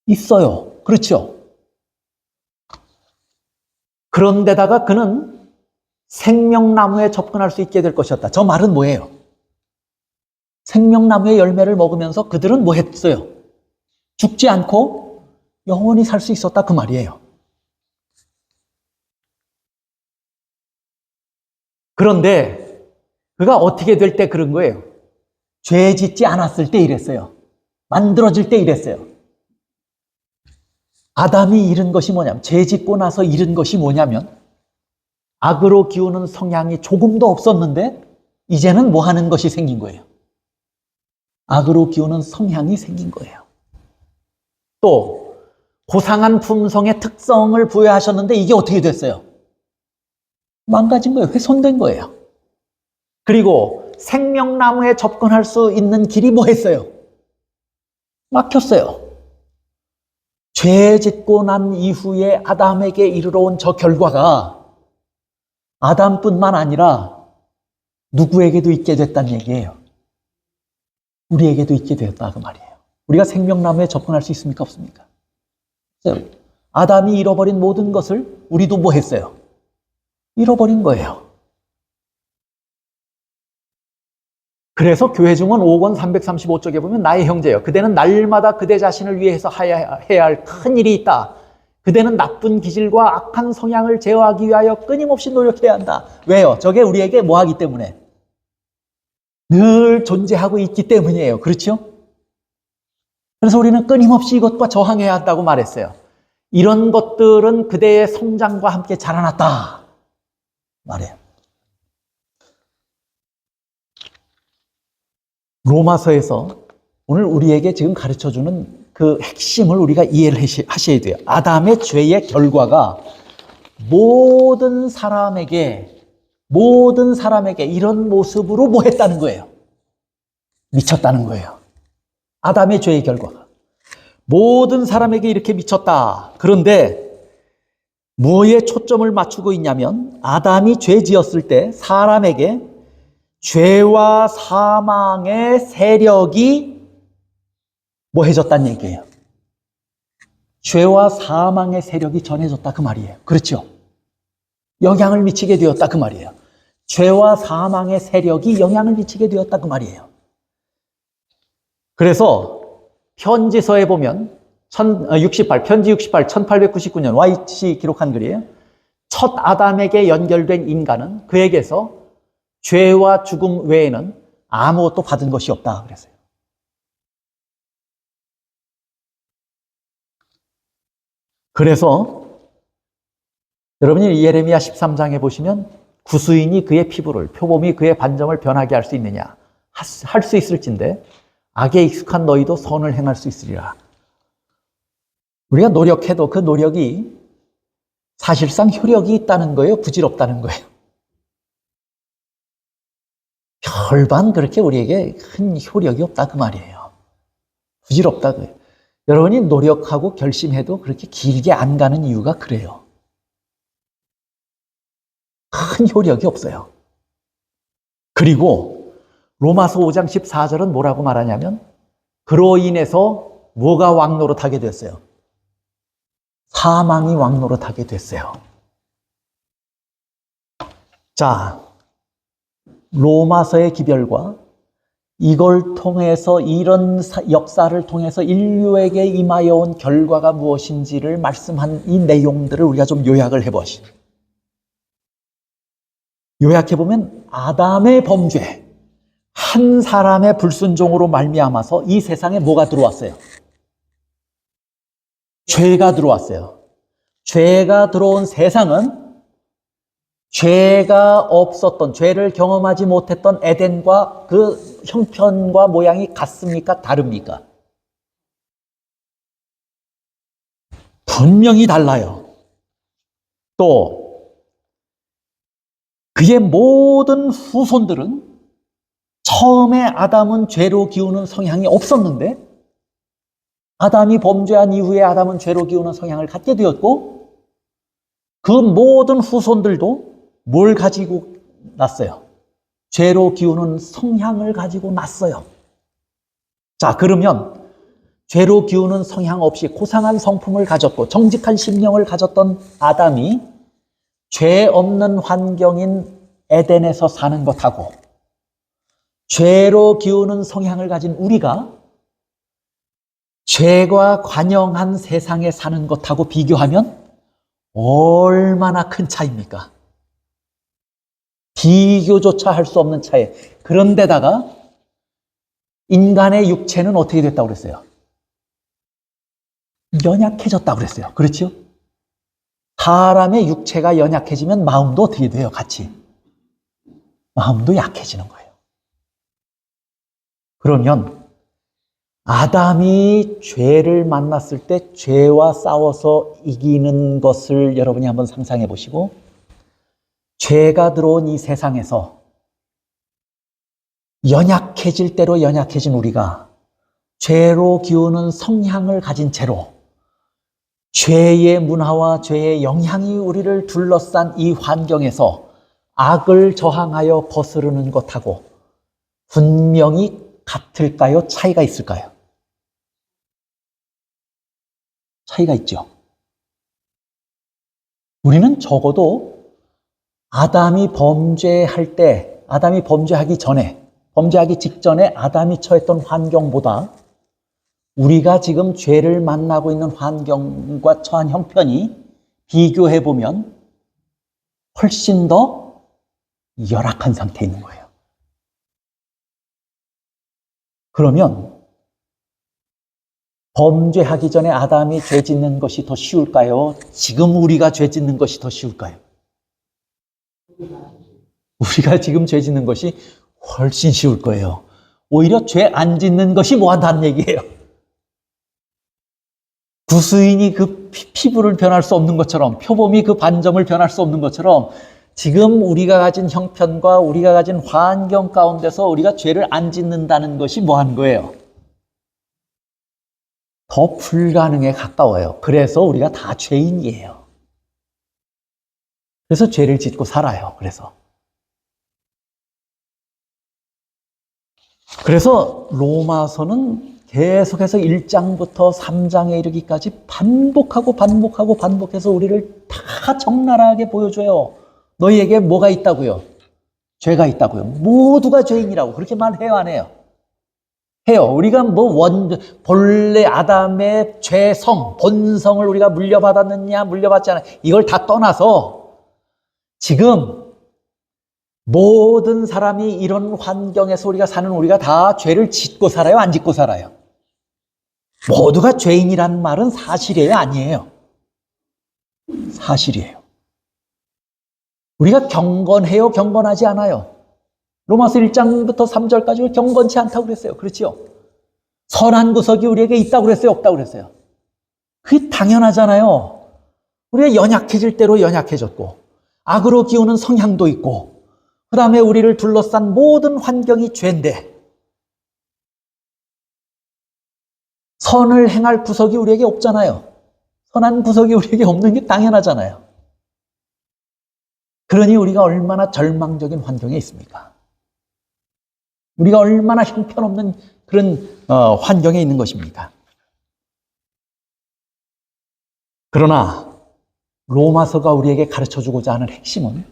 있어요. 그렇죠? 그런데다가 그는 생명나무에 접근할 수 있게 될 것이었다. 저 말은 뭐예요? 생명나무의 열매를 먹으면서 그들은 뭐 했어요? 죽지 않고 영원히 살 수 있었다 그 말이에요. 그런데 그가 어떻게 될 때 그런 거예요? 죄 짓지 않았을 때 이랬어요. 만들어질 때 이랬어요. 아담이 잃은 것이 뭐냐면, 죄 짓고 나서 잃은 것이 뭐냐면 악으로 기우는 성향이 조금도 없었는데 이제는 뭐 하는 것이 생긴 거예요? 악으로 기우는 성향이 생긴 거예요. 또 고상한 품성의 특성을 부여하셨는데 이게 어떻게 됐어요? 망가진 거예요. 훼손된 거예요. 그리고 생명나무에 접근할 수 있는 길이 뭐 했어요? 막혔어요. 죄 짓고 난 이후에 아담에게 이르러 온 저 결과가 아담뿐만 아니라 누구에게도 있게 됐다는 얘기예요. 우리에게도 있게 되었다 그 말이에요. 우리가 생명나무에 접근할 수 있습니까? 없습니까? 아담이 잃어버린 모든 것을 우리도 뭐 했어요? 잃어버린 거예요. 그래서 교회중원 5권 335쪽에 보면 나의 형제여 그대는 날마다 그대 자신을 위해서 해야 할 큰 일이 있다. 그대는 나쁜 기질과 악한 성향을 제어하기 위하여 끊임없이 노력해야 한다. 왜요? 저게 우리에게 뭐 하기 때문에? 늘 존재하고 있기 때문이에요. 그렇죠? 그래서 우리는 끊임없이 이것과 저항해야 한다고 말했어요. 이런 것들은 그대의 성장과 함께 자라났다. 말이에요. 로마서에서 오늘 우리에게 지금 가르쳐주는 그 핵심을 우리가 이해를 하셔야 돼요. 아담의 죄의 결과가 모든 사람에게 이런 모습으로 뭐 했다는 거예요? 미쳤다는 거예요. 아담의 죄의 결과가. 모든 사람에게 이렇게 미쳤다. 그런데 뭐에 초점을 맞추고 있냐면 아담이 죄 지었을 때 사람에게 죄와 사망의 세력이 뭐 해졌다는 얘기예요. 죄와 사망의 세력이 전해졌다 그 말이에요. 그렇죠? 영향을 미치게 되었다 그 말이에요. 죄와 사망의 세력이 영향을 미치게 되었다 그 말이에요. 그래서 편지서에 보면 편지 68, 1899년 YC 기록한 글이에요. 첫 아담에게 연결된 인간은 그에게서 죄와 죽음 외에는 아무것도 받은 것이 없다 그랬어요. 그래서 여러분이 예레미야 13장에 보시면 구수인이 그의 피부를, 표범이 그의 반점을 변하게 할 수 있느냐? 할 수 있을진데 악에 익숙한 너희도 선을 행할 수 있으리라. 우리가 노력해도 그 노력이 사실상 효력이 있다는 거예요? 부질없다는 거예요? 별반 그렇게 우리에게 큰 효력이 없다 그 말이에요. 부질없다 그래요. 여러분이 노력하고 결심해도 그렇게 길게 안 가는 이유가 그래요. 큰 효력이 없어요. 그리고 로마서 5장 14절은 뭐라고 말하냐면 그로 인해서 뭐가 왕노릇하게 됐어요? 사망이 왕노릇하게 됐어요. 자, 로마서의 기별과 이걸 통해서 이런 역사를 통해서 인류에게 임하여 온 결과가 무엇인지를 말씀한 이 내용들을 우리가 좀 요약을 해보시죠. 요약해보면 아담의 범죄, 한 사람의 불순종으로 말미암아서 이 세상에 뭐가 들어왔어요? 죄가 들어왔어요. 죄가 들어온 세상은 죄가 없었던, 죄를 경험하지 못했던 에덴과 그 형편과 모양이 같습니까? 다릅니까? 분명히 달라요. 또 그의 모든 후손들은 처음에 아담은 죄로 기우는 성향이 없었는데 아담이 범죄한 이후에 아담은 죄로 기우는 성향을 갖게 되었고 그 모든 후손들도 뭘 가지고 났어요? 죄로 기우는 성향을 가지고 났어요. 자, 그러면 죄로 기우는 성향 없이 고상한 성품을 가졌고 정직한 심령을 가졌던 아담이 죄 없는 환경인 에덴에서 사는 것하고 죄로 기우는 성향을 가진 우리가 죄가 관영한 세상에 사는 것하고 비교하면 얼마나 큰 차이입니까? 비교조차 할 수 없는 차이. 그런데다가 인간의 육체는 어떻게 됐다고 그랬어요? 연약해졌다고 그랬어요. 그렇죠? 사람의 육체가 연약해지면 마음도 어떻게 돼요? 같이. 마음도 약해지는 거예요. 그러면 아담이 죄를 만났을 때 죄와 싸워서 이기는 것을 여러분이 한번 상상해 보시고 죄가 들어온 이 세상에서 연약해질 대로 연약해진 우리가 죄로 기우는 성향을 가진 채로 죄의 문화와 죄의 영향이 우리를 둘러싼 이 환경에서 악을 저항하여 거스르는 것하고 분명히 같을까요? 차이가 있을까요? 차이가 있죠. 우리는 적어도 아담이 범죄하기 전에, 범죄하기 직전에 아담이 처했던 환경보다 우리가 지금 죄를 만나고 있는 환경과 처한 형편이 비교해보면 훨씬 더 열악한 상태에 있는 거예요. 그러면 범죄하기 전에 아담이 죄 짓는 것이 더 쉬울까요? 지금 우리가 죄 짓는 것이 더 쉬울까요? 우리가 지금 죄 짓는 것이 훨씬 쉬울 거예요. 오히려 죄 안 짓는 것이 뭐한다는 얘기예요. 구스인이 그 피부를 변할 수 없는 것처럼, 표범이 그 반점을 변할 수 없는 것처럼, 지금 우리가 가진 형편과 우리가 가진 환경 가운데서 우리가 죄를 안 짓는다는 것이 뭐한 거예요? 더 불가능에 가까워요. 그래서 우리가 다 죄인이에요. 그래서 죄를 짓고 살아요. 그래서 로마서는 계속해서 1장부터 3장에 이르기까지 반복해서 우리를 다 적나라하게 보여줘요. 너희에게 뭐가 있다고요? 죄가 있다고요. 모두가 죄인이라고. 그렇게 말해요, 안 해요? 해요. 우리가 본래 아담의 죄성, 본성을 우리가 물려받았느냐, 물려받지 않았느냐, 이걸 다 떠나서 지금 모든 사람이 이런 환경에서 우리가 사는 우리가 다 죄를 짓고 살아요? 안 짓고 살아요? 모두가 죄인이란 말은 사실이에요? 아니에요? 사실이에요. 우리가 경건해요? 경건하지 않아요? 로마서 1장부터 3절까지 경건치 않다고 그랬어요. 그렇죠? 선한 구석이 우리에게 있다고 그랬어요? 없다고 그랬어요? 그게 당연하잖아요. 우리가 연약해질 대로 연약해졌고, 악으로 기우는 성향도 있고, 그 다음에 우리를 둘러싼 모든 환경이 죄인데, 선을 행할 구석이 우리에게 없잖아요. 선한 구석이 우리에게 없는 게 당연하잖아요. 그러니 우리가 얼마나 절망적인 환경에 있습니까? 우리가 얼마나 형편없는 그런 환경에 있는 것입니까? 그러나 로마서가 우리에게 가르쳐주고자 하는 핵심은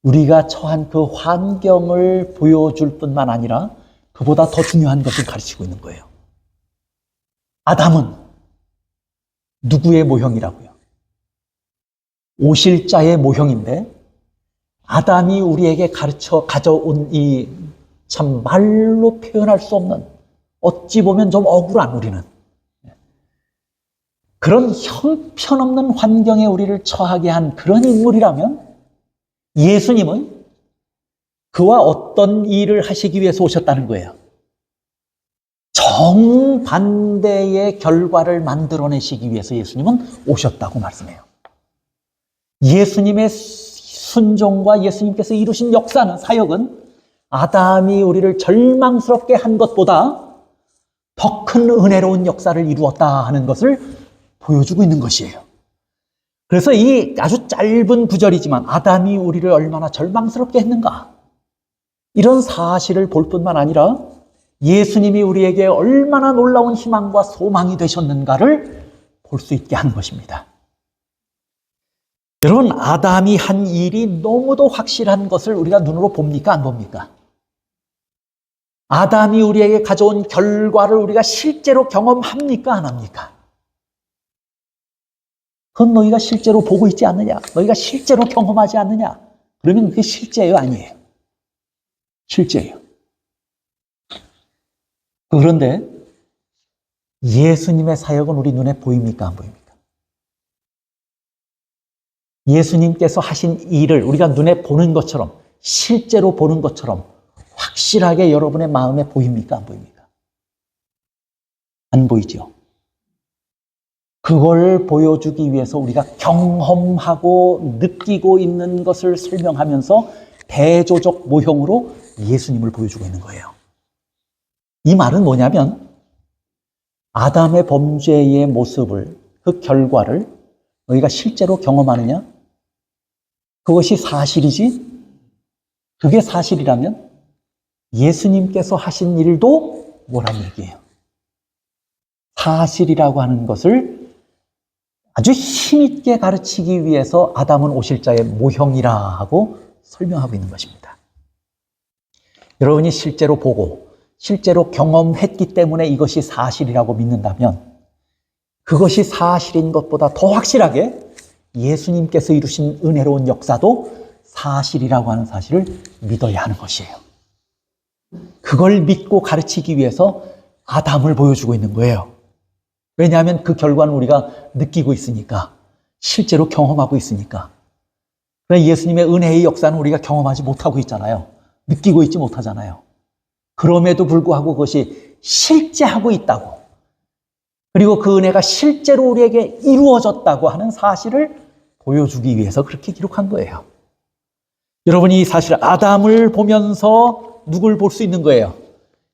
우리가 처한 그 환경을 보여줄 뿐만 아니라 그보다 더 중요한 것을 가르치고 있는 거예요. 아담은 누구의 모형이라고요? 오실자의 모형인데, 아담이 우리에게 가져온 이 참 말로 표현할 수 없는, 어찌 보면 좀 억울한, 우리는 그런 형편없는 환경에 우리를 처하게 한 그런 인물이라면 예수님은 그와 어떤 일을 하시기 위해서 오셨다는 거예요? 정반대의 결과를 만들어내시기 위해서 예수님은 오셨다고 말씀해요. 예수님의 순종과 예수님께서 이루신 역사는, 사역은 아담이 우리를 절망스럽게 한 것보다 더 큰 은혜로운 역사를 이루었다 하는 것을 보여주고 있는 것이에요. 그래서 이 아주 짧은 구절이지만 아담이 우리를 얼마나 절망스럽게 했는가, 이런 사실을 볼 뿐만 아니라 예수님이 우리에게 얼마나 놀라운 희망과 소망이 되셨는가를 볼 수 있게 하는 것입니다. 여러분, 아담이 한 일이 너무도 확실한 것을 우리가 눈으로 봅니까? 안 봅니까? 아담이 우리에게 가져온 결과를 우리가 실제로 경험합니까? 안 합니까? 그건 너희가 실제로 보고 있지 않느냐? 너희가 실제로 경험하지 않느냐? 그러면 그게 실제예요? 아니에요? 실제예요. 그런데 예수님의 사역은 우리 눈에 보입니까? 안 보입니까? 예수님께서 하신 일을 우리가 눈에 보는 것처럼, 실제로 보는 것처럼 확실하게 여러분의 마음에 보입니까? 안 보입니까? 안 보이죠? 그걸 보여주기 위해서 우리가 경험하고 느끼고 있는 것을 설명하면서 대조적 모형으로 예수님을 보여주고 있는 거예요. 이 말은 뭐냐면, 아담의 범죄의 모습을, 그 결과를 너희가 실제로 경험하느냐? 그것이 사실이지? 그게 사실이라면 예수님께서 하신 일도 뭐란 얘기예요? 사실이라고 하는 것을 아주 힘있게 가르치기 위해서 아담은 오실자의 모형이라 하고 설명하고 있는 것입니다. 여러분이 실제로 보고 실제로 경험했기 때문에 이것이 사실이라고 믿는다면, 그것이 사실인 것보다 더 확실하게 예수님께서 이루신 은혜로운 역사도 사실이라고 하는 사실을 믿어야 하는 것이에요. 그걸 믿고 가르치기 위해서 아담을 보여주고 있는 거예요. 왜냐하면 그 결과는 우리가 느끼고 있으니까, 실제로 경험하고 있으니까. 그러나 예수님의 은혜의 역사는 우리가 경험하지 못하고 있잖아요. 느끼고 있지 못하잖아요. 그럼에도 불구하고 그것이 실제하고 있다고, 그리고 그 은혜가 실제로 우리에게 이루어졌다고 하는 사실을 보여주기 위해서 그렇게 기록한 거예요. 여러분이 사실 아담을 보면서 누굴 볼 수 있는 거예요?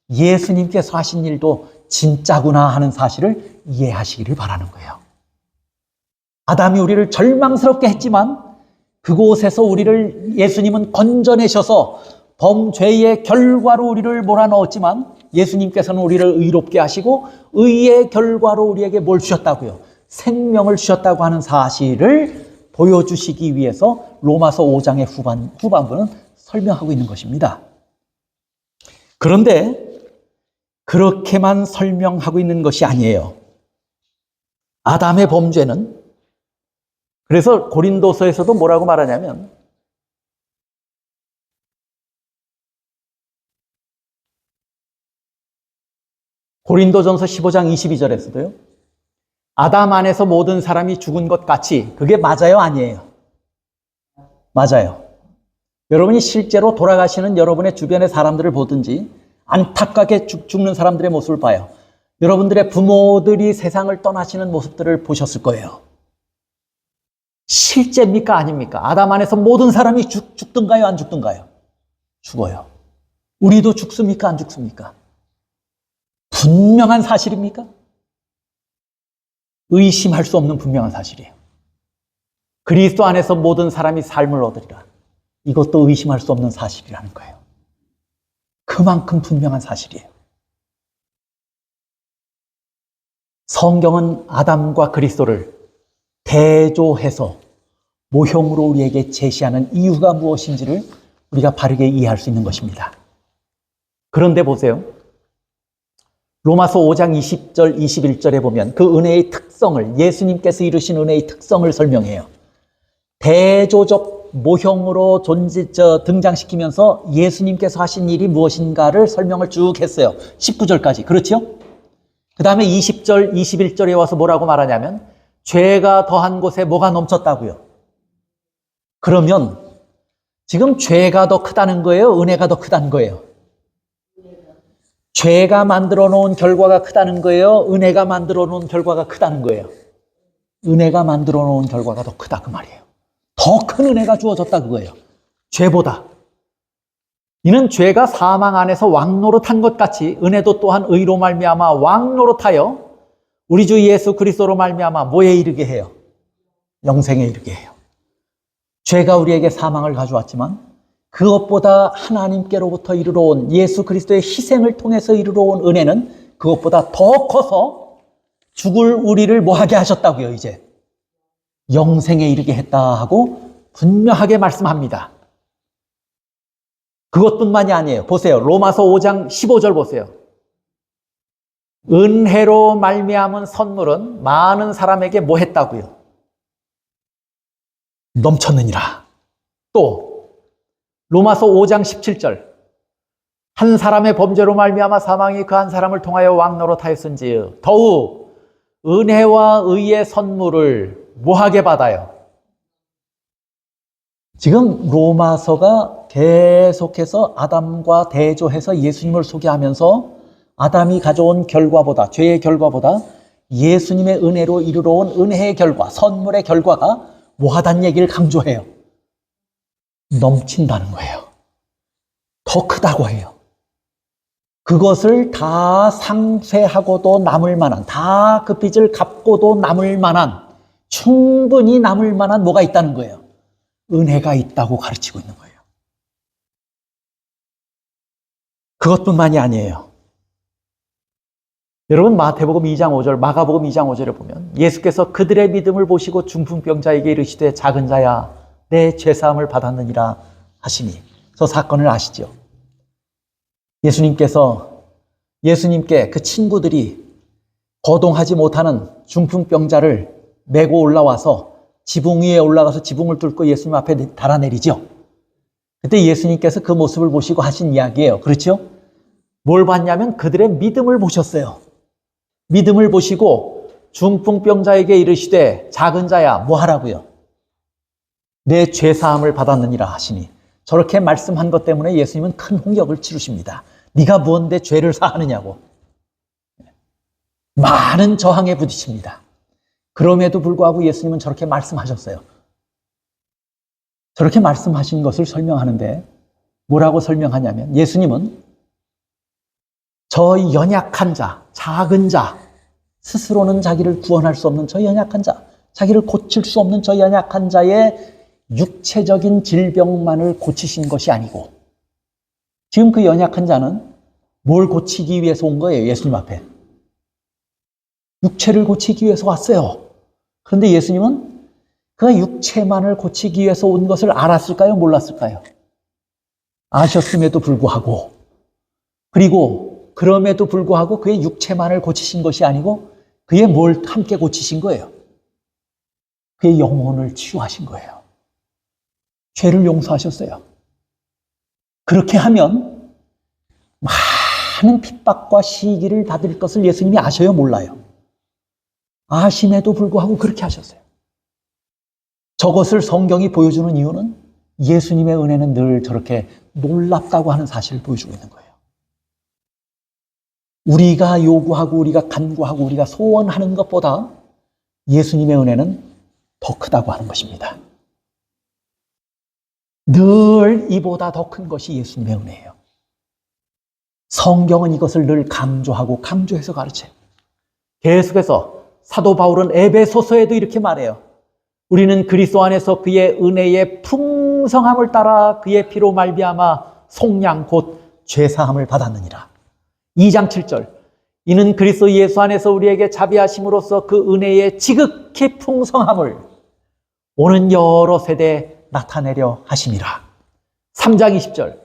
예수님께서 하신 일도 진짜구나 하는 사실을 이해하시기를 바라는 거예요. 아담이 우리를 절망스럽게 했지만 그곳에서 우리를 예수님은 건져내셔서 범죄의 결과로 우리를 몰아넣었지만 예수님께서는 우리를 의롭게 하시고 의의 결과로 우리에게 뭘 주셨다고요? 생명을 주셨다고 하는 사실을 보여주시기 위해서 로마서 5장의 후반부는 설명하고 있는 것입니다. 그런데 그렇게만 설명하고 있는 것이 아니에요. 아담의 범죄는, 그래서 고린도서에서도 뭐라고 말하냐면 고린도전서 15장 22절에서도요. 아담 안에서 모든 사람이 죽은 것 같이, 그게 맞아요, 아니에요? 맞아요. 여러분이 실제로 돌아가시는 여러분의 주변의 사람들을 보든지 안타깝게 죽는 사람들의 모습을 봐요. 여러분들의 부모들이 세상을 떠나시는 모습들을 보셨을 거예요. 실제입니까? 아닙니까? 아담 안에서 모든 사람이 죽든가요? 안 죽든가요? 죽어요. 우리도 죽습니까? 안 죽습니까? 분명한 사실입니까? 의심할 수 없는 분명한 사실이에요. 그리스도 안에서 모든 사람이 삶을 얻으리라. 이것도 의심할 수 없는 사실이라는 거예요. 그만큼 분명한 사실이에요. 성경은 아담과 그리스도를 대조해서 모형으로 우리에게 제시하는 이유가 무엇인지를 우리가 바르게 이해할 수 있는 것입니다. 그런데 보세요. 로마서 5장 20절, 21절에 보면 그 은혜의 특성을, 예수님께서 이루신 은혜의 특성을 설명해요. 대조적 모형으로 등장시키면서 예수님께서 하신 일이 무엇인가를 설명을 쭉 했어요. 19절까지. 그렇죠? 그 다음에 20절, 21절에 와서 뭐라고 말하냐면 죄가 더한 곳에 뭐가 넘쳤다고요. 그러면 지금 죄가 더 크다는 거예요? 은혜가 더 크다는 거예요? 죄가 만들어 놓은 결과가 크다는 거예요? 은혜가 만들어 놓은 결과가 크다는 거예요? 은혜가 만들어 놓은 결과가 더 크다 그 말이에요. 더 큰 은혜가 주어졌다 그거예요. 죄보다. 이는 죄가 사망 안에서 왕노릇한 것 같이 은혜도 또한 의로 말미암아 왕노릇하여 우리 주 예수 그리스도로 말미암아 뭐에 이르게 해요? 영생에 이르게 해요. 죄가 우리에게 사망을 가져왔지만 그것보다 하나님께로부터 이르러 온 예수 그리스도의 희생을 통해서 이르러 온 은혜는 그것보다 더 커서 죽을 우리를 뭐하게 하셨다고요? 이제 영생에 이르게 했다 하고 분명하게 말씀합니다. 그것뿐만이 아니에요. 보세요. 로마서 5장 15절 보세요. 은혜로 말미암은 선물은 많은 사람에게 뭐 했다고요? 넘쳤느니라. 또 로마서 5장 17절. 한 사람의 범죄로 말미암아 사망이 그 한 사람을 통하여 왕노릇하였은지 더욱 은혜와 의의 선물을 뭐하게 받아요? 지금 로마서가 계속해서 아담과 대조해서 예수님을 소개하면서 아담이 가져온 결과보다, 죄의 결과보다 예수님의 은혜로 이르러 온 은혜의 결과, 선물의 결과가 뭐하다는 얘기를 강조해요. 넘친다는 거예요. 더 크다고 해요. 그것을 다 상쇄하고도 남을 만한, 다 그 빚을 갚고도 남을 만한, 충분히 남을 만한 뭐가 있다는 거예요. 은혜가 있다고 가르치고 있는 거예요. 그것뿐만이 아니에요. 여러분 마태복음 2장 5절, 마가복음 2장 5절에 보면 예수께서 그들의 믿음을 보시고 중풍병자에게 이르시되 작은 자야 내 죄사함을 받았느니라 하시니, 저 사건을 아시죠? 예수님께 그 친구들이 거동하지 못하는 중풍병자를 메고 올라와서 지붕 위에 올라가서 지붕을 뚫고 예수님 앞에 달아내리죠. 그때 예수님께서 그 모습을 보시고 하신 이야기예요. 그렇죠? 뭘 봤냐면 그들의 믿음을 보셨어요. 믿음을 보시고 중풍병자에게 이르시되 작은 자야 뭐 하라고요? 내 죄사함을 받았느니라 하시니, 저렇게 말씀한 것 때문에 예수님은 큰 홍역을 치르십니다. 네가 무언데 죄를 사하느냐고 많은 저항에 부딪힙니다. 그럼에도 불구하고 예수님은 저렇게 말씀하셨어요. 저렇게 말씀하신 것을 설명하는데 뭐라고 설명하냐면, 예수님은 저 연약한 자, 작은 자, 스스로는 자기를 구원할 수 없는 저 연약한 자, 자기를 고칠 수 없는 저 연약한 자의 육체적인 질병만을 고치신 것이 아니고, 지금 그 연약한 자는 뭘 고치기 위해서 온 거예요? 예수님 앞에 육체를 고치기 위해서 왔어요. 그런데 예수님은 그가 육체만을 고치기 위해서 온 것을 알았을까요? 몰랐을까요? 아셨음에도 불구하고, 그리고 그럼에도 불구하고 그의 육체만을 고치신 것이 아니고 그의 뭘 함께 고치신 거예요? 그의 영혼을 치유하신 거예요. 죄를 용서하셨어요. 그렇게 하면 많은 핍박과 시기를 받을 것을 예수님이 아셔요? 몰라요? 아심에도 불구하고 그렇게 하셨어요. 저것을 성경이 보여주는 이유는 예수님의 은혜는 늘 저렇게 놀랍다고 하는 사실을 보여주고 있는 거예요. 우리가 요구하고 우리가 간구하고 우리가 소원하는 것보다 예수님의 은혜는 더 크다고 하는 것입니다. 늘 이보다 더 큰 것이 예수님의 은혜예요. 성경은 이것을 늘 강조하고 강조해서 가르쳐요. 계속해서 사도 바울은 에베소서에도 이렇게 말해요. 우리는 그리스도 안에서 그의 은혜의 풍성함을 따라 그의 피로 말미암아 속량 곧 죄사함을 받았느니라. 2장 7절, 이는 그리스도 예수 안에서 우리에게 자비하심으로써 그 은혜의 지극히 풍성함을 오는 여러 세대에 나타내려 하심이라. 3장 20절,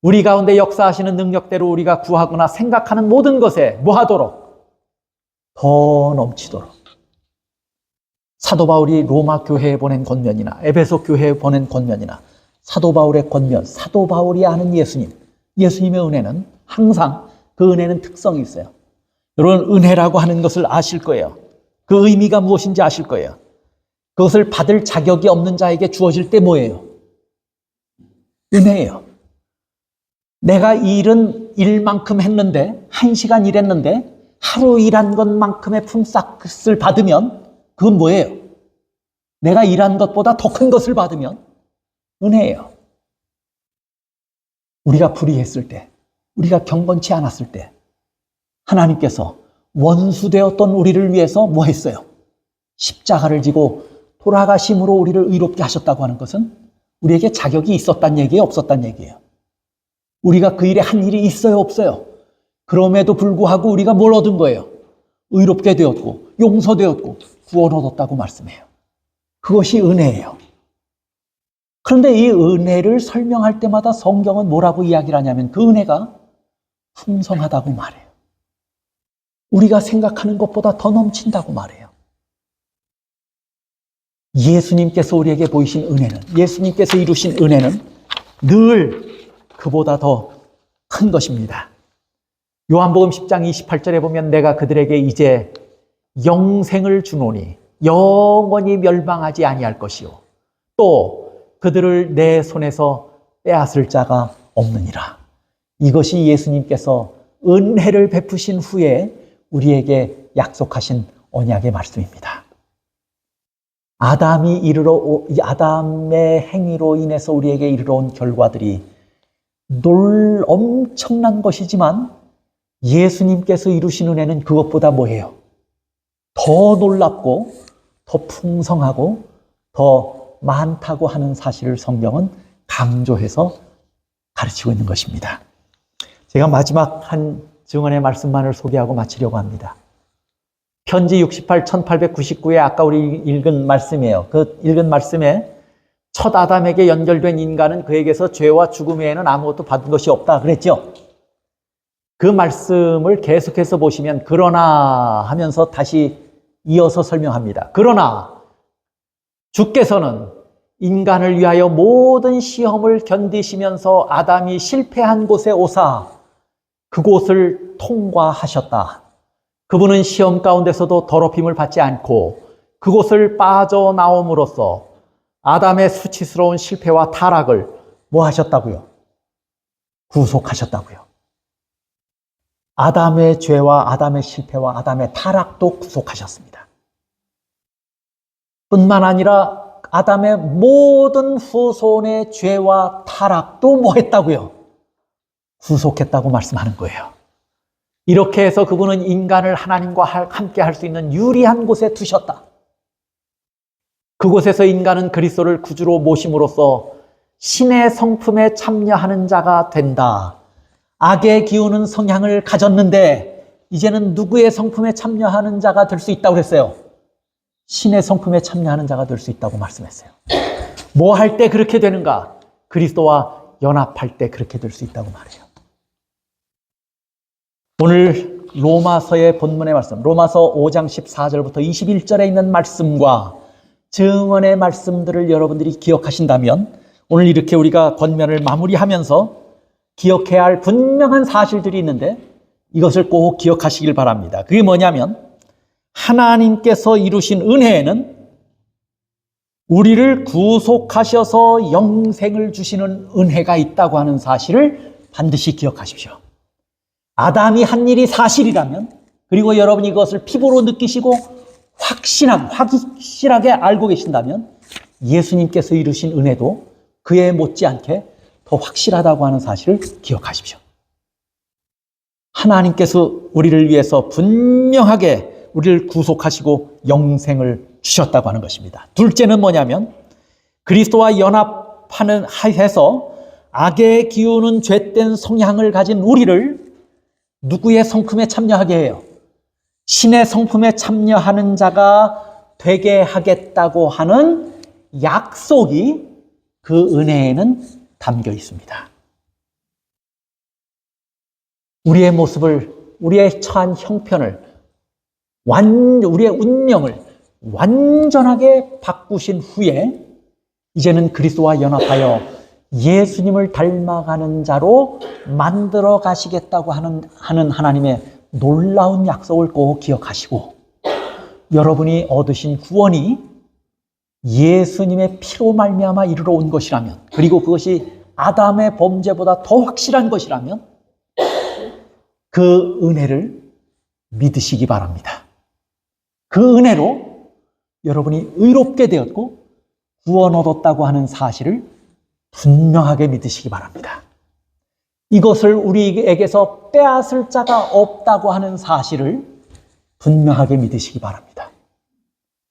우리 가운데 역사하시는 능력대로 우리가 구하거나 생각하는 모든 것에 뭐하도록? 더 넘치도록. 사도 바울이 로마 교회에 보낸 권면이나 에베소 교회에 보낸 권면이나 사도 바울의 권면, 사도 바울이 아는 예수님, 예수님의 은혜는 항상 그 은혜는 특성이 있어요. 여러분, 은혜라고 하는 것을 아실 거예요. 그 의미가 무엇인지 아실 거예요. 그것을 받을 자격이 없는 자에게 주어질 때 뭐예요? 은혜예요. 내가 일은 일만큼 했는데, 1시간 일했는데 하루 일한 것만큼의 품삯을 받으면 그건 뭐예요? 내가 일한 것보다 더 큰 것을 받으면 은혜예요. 우리가 불의했을 때, 우리가 경건치 않았을 때 하나님께서 원수되었던 우리를 위해서 뭐 했어요? 십자가를 지고 돌아가심으로 우리를 의롭게 하셨다고 하는 것은 우리에게 자격이 있었단 얘기예요? 없었단 얘기예요? 우리가 그 일에 한 일이 있어요? 없어요? 그럼에도 불구하고 우리가 뭘 얻은 거예요? 의롭게 되었고 용서되었고 구원 얻었다고 말씀해요. 그것이 은혜예요. 그런데 이 은혜를 설명할 때마다 성경은 뭐라고 이야기를 하냐면 그 은혜가 풍성하다고 말해요. 우리가 생각하는 것보다 더 넘친다고 말해요. 예수님께서 우리에게 보이신 은혜는, 예수님께서 이루신 은혜는 늘 그보다 더 큰 것입니다. 요한복음 10장 28절에 보면 내가 그들에게 이제 영생을 주노니 영원히 멸망하지 아니할 것이요 또 그들을 내 손에서 빼앗을 자가 없느니라. 이것이 예수님께서 은혜를 베푸신 후에 우리에게 약속하신 언약의 말씀입니다. 아담의 행위로 인해서 우리에게 이르러온 결과들이 엄청난 것이지만 예수님께서 이루신 은혜는 그것보다 뭐예요? 더 놀랍고 더 풍성하고 더 많다고 하는 사실을 성경은 강조해서 가르치고 있는 것입니다. 제가 마지막 한 증언의 말씀만을 소개하고 마치려고 합니다. 편지 68, 1899에 아까 우리 읽은 말씀이에요. 그 읽은 말씀에 첫 아담에게 연결된 인간은 그에게서 죄와 죽음 외에는 아무것도 받은 것이 없다 그랬죠. 그 말씀을 계속해서 보시면 그러나 하면서 다시 이어서 설명합니다. 그러나 주께서는 인간을 위하여 모든 시험을 견디시면서 아담이 실패한 곳에 오사 그곳을 통과하셨다. 그분은 시험 가운데서도 더럽힘을 받지 않고 그곳을 빠져나옴으로써 아담의 수치스러운 실패와 타락을 뭐 하셨다고요? 구속하셨다고요. 아담의 죄와 아담의 실패와 아담의 타락도 구속하셨습니다. 뿐만 아니라 아담의 모든 후손의 죄와 타락도 뭐 했다고요? 구속했다고 말씀하는 거예요. 이렇게 해서 그분은 인간을 하나님과 함께 할 수 있는 유리한 곳에 두셨다. 그곳에서 인간은 그리스도를 구주로 모심으로써 신의 성품에 참여하는 자가 된다. 악의 기우는 성향을 가졌는데 이제는 누구의 성품에 참여하는 자가 될 수 있다고 그랬어요? 신의 성품에 참여하는 자가 될 수 있다고 말씀했어요. 뭐 할 때 그렇게 되는가? 그리스도와 연합할 때 그렇게 될 수 있다고 말해요. 오늘 로마서의 본문의 말씀, 로마서 5장 14절부터 21절에 있는 말씀과 증언의 말씀들을 여러분들이 기억하신다면 오늘 이렇게 우리가 권면을 마무리하면서 기억해야 할 분명한 사실들이 있는데 이것을 꼭 기억하시길 바랍니다. 그게 뭐냐면 하나님께서 이루신 은혜에는 우리를 구속하셔서 영생을 주시는 은혜가 있다고 하는 사실을 반드시 기억하십시오. 아담이 한 일이 사실이라면, 그리고 여러분이 이것을 피부로 느끼시고 확실하게 알고 계신다면 예수님께서 이루신 은혜도 그에 못지않게 더 확실하다고 하는 사실을 기억하십시오. 하나님께서 우리를 위해서 분명하게 우리를 구속하시고 영생을 주셨다고 하는 것입니다. 둘째는 뭐냐면 그리스도와 연합하는 해서 악에 기우는 죄된 성향을 가진 우리를 누구의 성품에 참여하게 해요? 신의 성품에 참여하는 자가 되게 하겠다고 하는 약속이 그 은혜에는 담겨 있습니다. 우리의 모습을, 우리의 처한 형편을, 우리의 운명을 완전하게 바꾸신 후에 이제는 그리스도와 연합하여 예수님을 닮아가는 자로 만들어 가시겠다고 하는 하나님의 놀라운 약속을 꼭 기억하시고, 여러분이 얻으신 구원이 예수님의 피로 말미암아 이르러 온 것이라면, 그리고 그것이 아담의 범죄보다 더 확실한 것이라면 그 은혜를 믿으시기 바랍니다. 그 은혜로 여러분이 의롭게 되었고 구원 얻었다고 하는 사실을 분명하게 믿으시기 바랍니다. 이것을 우리에게서 빼앗을 자가 없다고 하는 사실을 분명하게 믿으시기 바랍니다.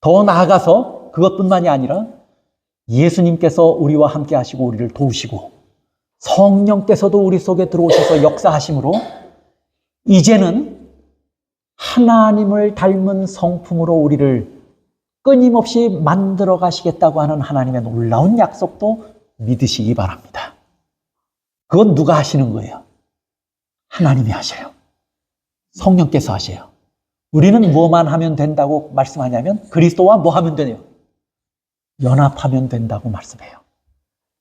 더 나아가서 그것뿐만이 아니라 예수님께서 우리와 함께 하시고 우리를 도우시고 성령께서도 우리 속에 들어오셔서 역사하심으로 이제는 하나님을 닮은 성품으로 우리를 끊임없이 만들어 가시겠다고 하는 하나님의 놀라운 약속도 믿으시기 바랍니다. 그건 누가 하시는 거예요? 하나님이 하셔요. 성령께서 하셔요. 우리는 뭐만 하면 된다고 말씀하냐면 그리스도와 뭐 하면 되네요? 연합하면 된다고 말씀해요.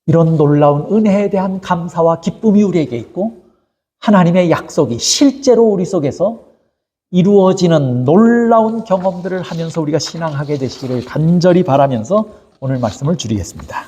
이런 놀라운 은혜에 대한 감사와 기쁨이 우리에게 있고 하나님의 약속이 실제로 우리 속에서 이루어지는 놀라운 경험들을 하면서 우리가 신앙하게 되시기를 간절히 바라면서 오늘 말씀을 줄이겠습니다.